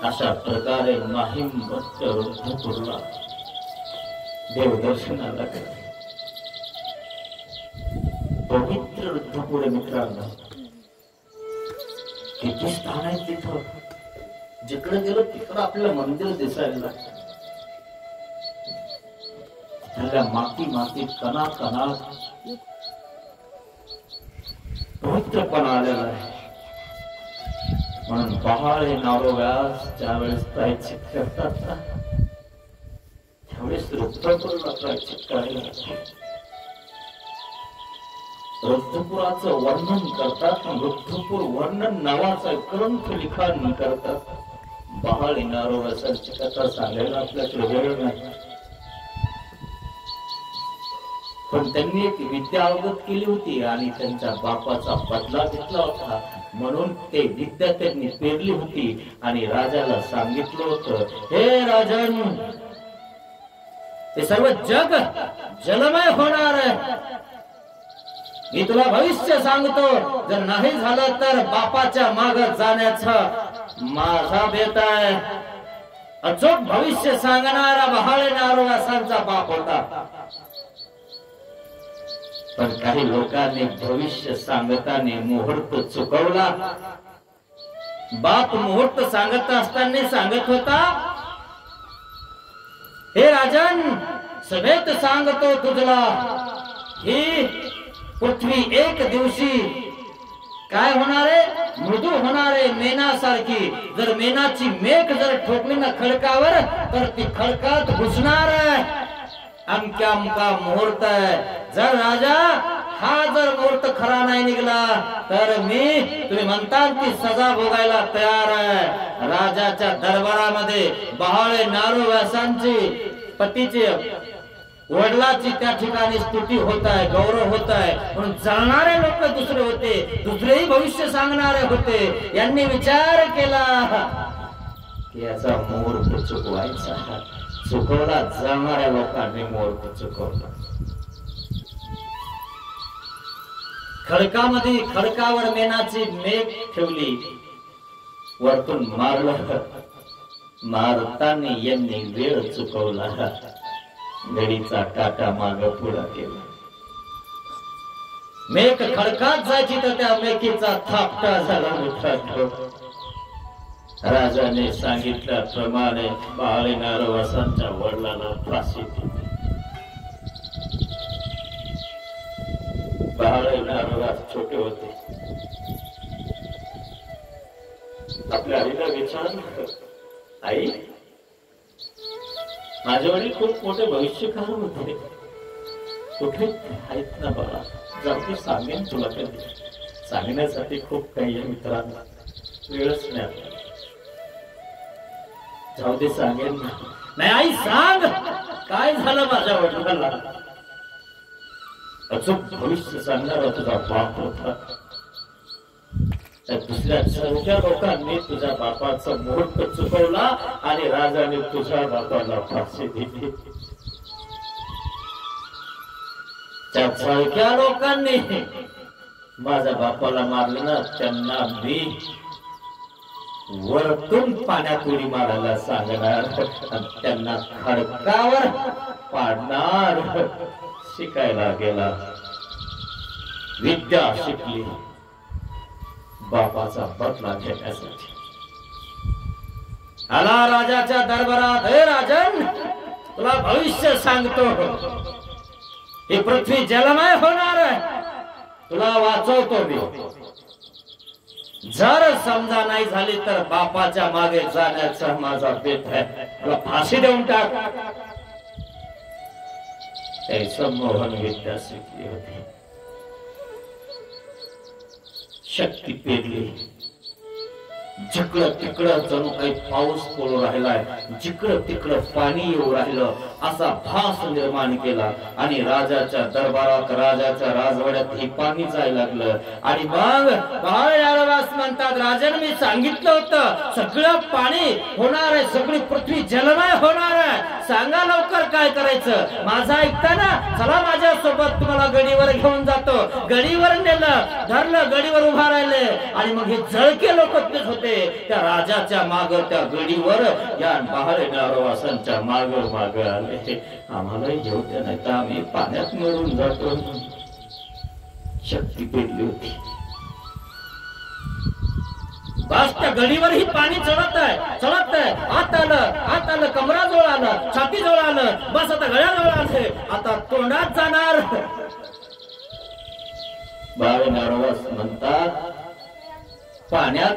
अशा प्रकारे माहीम भट्ट रुद्धपूरला देवदर्शनाला गेले. पवित्र रुद्धपूर मित्रांनो, किती स्थान आहे तिथं. जिकडे गेलो तिकडं आपलं मंदिर दिसायला लागतं. तिथल्या मातीत कणा पवित्रपणा आलेला आहे. म्हणून पहाळे नारोव्यास ज्यावेळेस प्रायश्चित करतात ना, त्यावेळेस रुद्धपूरला प्रायश्चित करायला लागतात. रुद्धपुराचं वर्णन करतात. रुद्धपूर वर्णन नावाचा ग्रंथ लिखाण करतात. पहाळे नारोव्यासांची कथा सांगायला आपल्याकडे वेळ नाही, पण त्यांनी एक विद्या अवगत केली होती आणि त्यांच्या बापाचा बदला घेतला होता. म्हणून ते विद्या त्यांनी पेरली होती आणि राजाला सांगितलं होतं, हे राजन, ते सर्व जग जलमय होणार आहे. मी तुला भविष्य सांगतो, जर नाही झालं तर बापाच्या माग जाण्याचा माझा बेत आहे. अचूक भविष्य सांगणारा बहाळे नारोव्यासांचा बाप होता. पण काही लोकांनी भविष्य सांगताना मुहूर्त चुकवला. बाप मुहूर्त सांगत असताना सांगत होता, हे राजन, सभेत सांगतो तुझला, ही पृथ्वी एक दिवशी काय होणारे, मृदू होणारे मेणासारखी. जर मेणाची मेघ जर ठोकली ना खडकावर तर ती खडकात घुसणार आहे. अमक्या अमका मुहूर्त आहे. जर राजा हा जर मुहूर्त खरा नाही निघाला तर मी, तुम्ही म्हणतात ती सजा भोगायला तयार आहे. राजाच्या दरबारामध्ये बहाळे नारोव्यासांची पतीचे वडिलाची त्या ठिकाणी स्तुती होत आहे, गौरव होत आहे. म्हणून जळणारे लोक दुसरे होते, दुसरेही भविष्य सांगणारे होते. यांनी विचार केला की याचा मुहूर्त चुकवायचा. चुकवला. जळणाऱ्या लोकांनी मुहूर्त चुकवला. खडकामध्ये खडकावर मेणाची मेघ ठेवली, वरतून मारलं. मारताना यांनी वेळ चुकवला. घडीचा काटा माग पुढा केला. मेघ खडकात जायची तर त्या मेघीचा थापटा झाला मोठा. राजाने सांगितल्याप्रमाणे बहाळे नारोव्यासांच्या वडिलांना फाशी दिली. बहाळे नारोव्यास छोटे होते. आपल्या आईला विचारलं, आई, माझे वडील खूप मोठे भविष्यकार होते, कुठे आहेत ना बाळा? जाऊ सांगेन तुला कधी. सांगण्यासाठी खूप काही आहे मित्रांना, वेळच नाही. जाऊ दे, सांगेन ना. नाही आई, सांग काय झालं माझ्या वडिलांना. अचूक भविष्य सांगणारा तुझा बाप होता. त्या दुसऱ्या चौथ्या लोकांनी तुझ्या बापाचा मुहूर्त चुकवला आणि राजाने तुझ्या बापाला फाशी दिली. त्या चौथ्या लोकांनी माझ्या बापाला मारलं ना, त्यांना मी वरतून पाण्यात उडी मारायला सांगणार, त्यांना खडकावर पाडणार. शिकायला गेला, विद्या शिकली बापाचा बदला घेण्यासाठी. आला राजाच्या दरबारात, हे राजन, तुला भविष्य सांगतो, ही पृथ्वी जलमय होणार आहे, तुला वाचवतो मी. जर समजा नाही झाली तर बापाच्या मागे जाण्याचा माझा बेत आहे, तुला फाशी देऊन टाक. त्याचं मोहन विद्या शिकली होती, शक्ती पेरली. जिकडं तिकडं जणू काही पाऊस पडू राहिलाय, जिकडं तिकडं पाणी येऊ राहिलं असा भास निर्माण केला. आणि राजाच्या दरबारात, राजाच्या राजवाड्यात हे पाणी जायला लागलं. आणि मग महाराज म्हणतात, राजाने मी सांगितलं होतं सगळं पाणी होणार आहे, सगळी पृथ्वी जलमय होणार आहे, सांगा लवकर काय करायचं. माझा ऐकता ना, चला माझ्या सोबत तुम्हाला गडीवर घेऊन जातो. गडीवर नेलं, धरलं, गडीवर उभा राहिले. आणि मग हे जळके लोक तेच होते, त्या राजाच्या माग, त्या गडीवर या बहारवासांच्या माग माग आले. आम्हाला येऊ द्या, नाही तर आम्ही पाण्यात मरून जातो. शक्ती पेटली होती. बस त्या गडीवर ही पाणी चढत आहे, चढत आहे. आत आलं, कमराजवळ आलं, छातीजवळ आलं, बस आता गळ्याजवळ आले, आता तोंडात जाणार. बहारवास म्हणतात, पाण्यात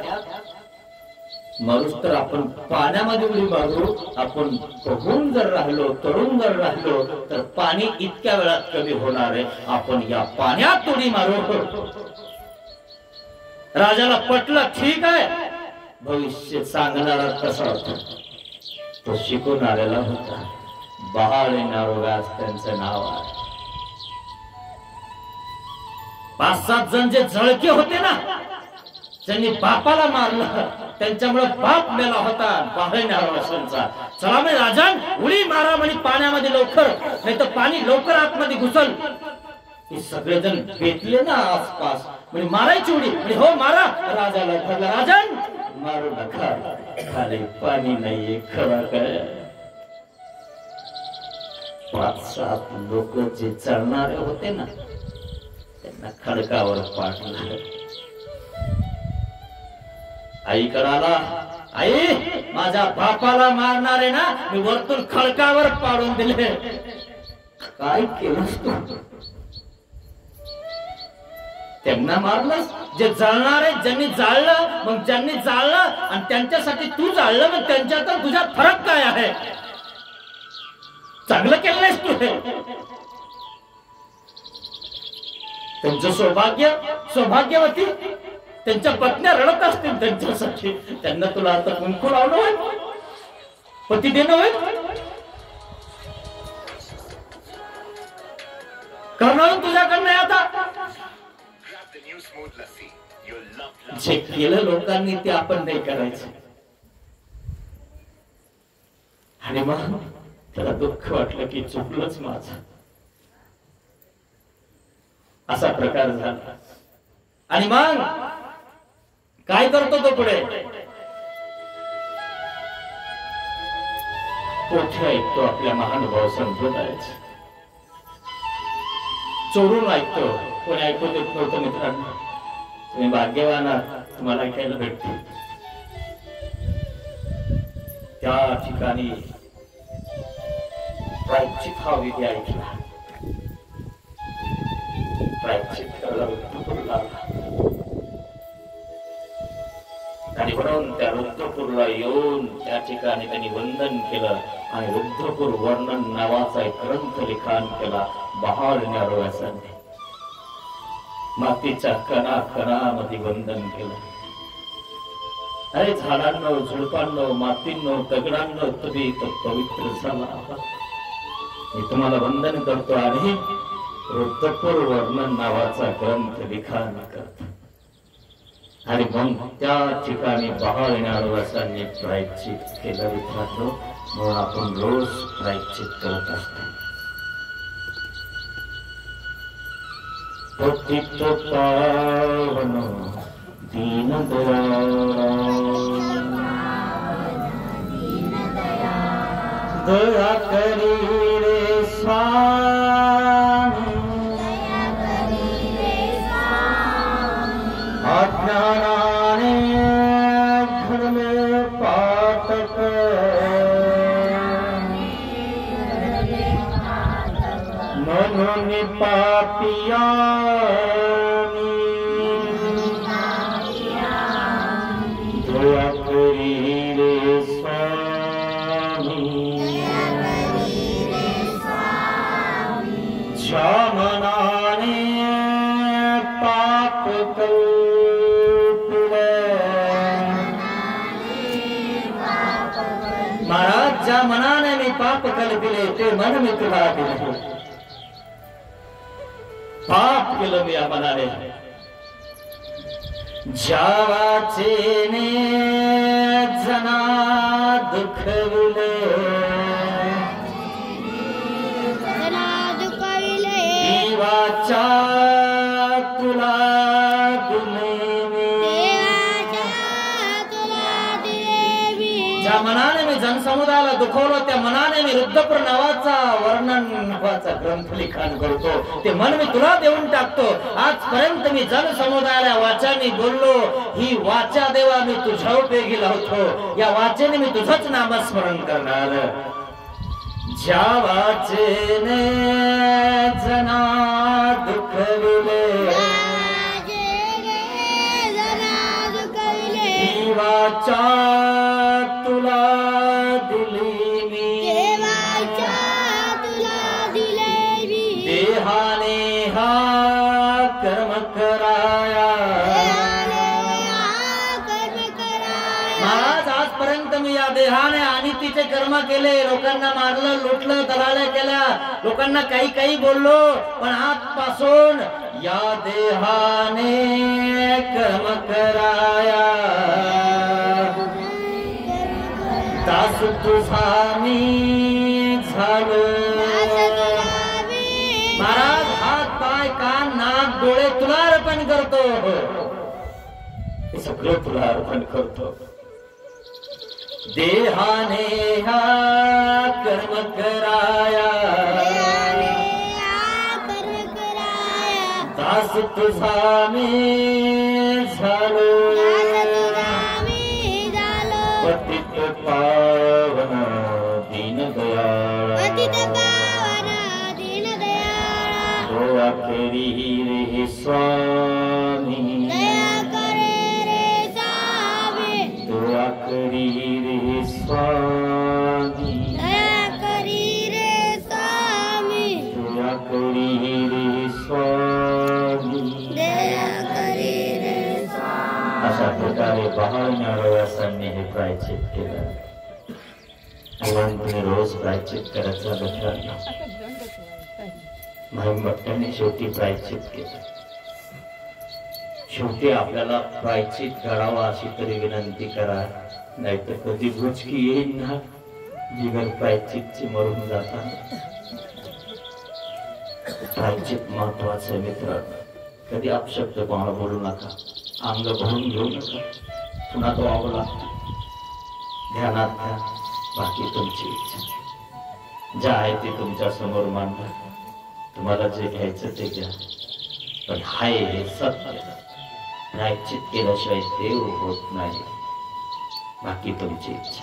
मरूस तर आपण पाण्यामध्ये उडी मारू. आपण पोहून जर राहिलो, तरुण जर राहिलो तर पाणी इतक्या वेळात कमी होणार आहे. आपण या पाण्यात उडी मारू. राजाला पटलं, ठीक आहे. भविष्य सांगणारा कसा होता, तो शिकून आलेला होता. बहारवास त्यांचं नाव आहे. 5-7 जण जे जळके होते ना, त्यांनी बापाला मारलं, त्यांच्यामुळे बाप मेला होता बहारवासांचा. चला मी राजन, उडी मारा म्हणे पाण्यामध्ये लवकर, नाही तर पाणी लवकर आतमध्ये घुसल. हे सगळेजण पेटले ना आसपास, म्हणजे मारायची उडी. म्हणजे हो मारा. राजाला ठरलं, राजन मारू नका, खाली पाणी नाहीये. खरं काय, 5-7 लोक जे चढणारे होते ना, त्यांना खडकावर पाडलं. आई कराला, आई माझ्या बापाला मारणारे ना मी वरतून खडकावर पाडून दिले. काय केलंस तू? त्यांना मारलंस. जे जळणारे, ज्यांनी जाळलं, मग ज्यांनी जाळलं आणि त्यांच्यासाठी तू जाळलं, मग त्यांच्यात तुझ्यात फरक काय आहे? चांगलं केलं नाहीस तू. त्यांचं सौभाग्यवती, त्यांच्या पत्न्या रडत असतील त्यांच्यासाठी. त्यांना तुला आता कुंकू लावणं होय, पती देणं होय, करणार तुझ्याकडनं आता. जे केलं लोकांनी ते आपण नाही करायचं. आणि मग त्याला दुःख वाटलं की चुकलंच माझं, असा प्रकार झाला. आणि मग काय करतो तो पुढे? कोठे ऐकतो आपल्या महानुभाव संप्रदायाचं, चोरून ऐकतो. कोणी ऐकू देत नव्हतं. मित्रांनो, तुम्ही भाग्यवान आहात, तुम्हाला ऐकायला भेटते. त्या ठिकाणी प्रायश्चित हा विधी ऐकला. प्रायश्चित करायला रुद्रपूरला आणि म्हणून त्या रुद्रपूरला येऊन त्या ठिकाणी त्यांनी वंदन केलं आणि रुद्रपूर वर्णन नावाचा एक ग्रंथ लिखाण केला बहारवासांनी. मातीच्या कणा कणामध्ये वंदन केलं. अरे झाडांनो, झुडपांनो, मातींनो, दगडांनो, तुम्ही तो पवित्र झाला आहात. मी तुम्हाला वंदन करतो आणि रुद्रपूर वर्णन नावाचा ग्रंथ लिखाण करतो. आणि मग त्या ठिकाणी बहारवासांनी प्रायश्चित केलं. मित्रांनो, म्हणून आपण रोज प्रायश्चित करत असतो. पतित पावन दीनदयाळ, दया करी रे स्वामी, अज्ञानाने घडले पातक, म्हणून पापिया दया करी रे स्वामी, क्षमनाने पाप कल्पिले, महाराज ज्या मनाने मी पाप कल्पिले ते मन मी तुला दिले. पाप केलं मी या मनाने. ज्या वाचेने जना दुखविले वाचा तुला ज्या मनाने मी जनसमुदायाला दुखवलं त्या मनाने मी रुद्रपूर नावाचा वर्णन नावाचा ग्रंथ लिखाण करतो. ते मन मी तुला देऊन टाकतो. आजपर्यंत मी जनसमुदायाला वाचाने बोललो. ही वाचा देवा मी तुझ्या उपयोगी लावतो. या वाचेने मी तुझंच नामस्मरण करणार. ज्या वाचेने जना दुखविले ही वाचा तुला दिली मी. देहाने हा कर्म कराया. महाराज आजपर्यंत मी या देहाने अनितीचे कर्म केले. लोकांना मारलं, लुटलं, दलाल्या केल्या, लोकांना काही काही बोललो. पण आजपासून या देहाने कर्म कराया. दास तुझा मी झालो. महाराज हात पाय कान नाक डोळे तुला अर्पण करतो. हे सगळं तुला अर्पण करतो. देहाने हा कर्म कराया. दास तुझा मी झालो. पतित पावन दीन दयाळ तो आखेरी रे स्वामी. तो आखरी रे स्वामी. तो आखरी रे स्वामी. अशा प्रकारे बहावण्या रवासांनी हे प्रायचित केलं. तुम्ही रोज प्रायचित करायचा मित्रांनो. भक्तांनी शेवटी प्रायचित केलं. शेवटी आपल्याला प्रायचित करावा अशी तरी विनंती करा. नाहीतर कधी भुचकी येईल ना बिगर प्रायचितची मरून जाताना. प्रायचित महत्वाचं मित्र. कधी अपशब्द कोणाला बोलू नका. अंग भरून घेऊ नका. पुन्हा तो आवला ध्यानात घ्या. बाकी तुमची इच्छा ज्या आहे ते तुमच्या समोर मांडा. तुम्हाला जे घ्यायचं ते घ्या. पण हाय हे सत्य. प्रायचित केल्याशिवाय देव होत नाही. बाकी तुमची इच्छा.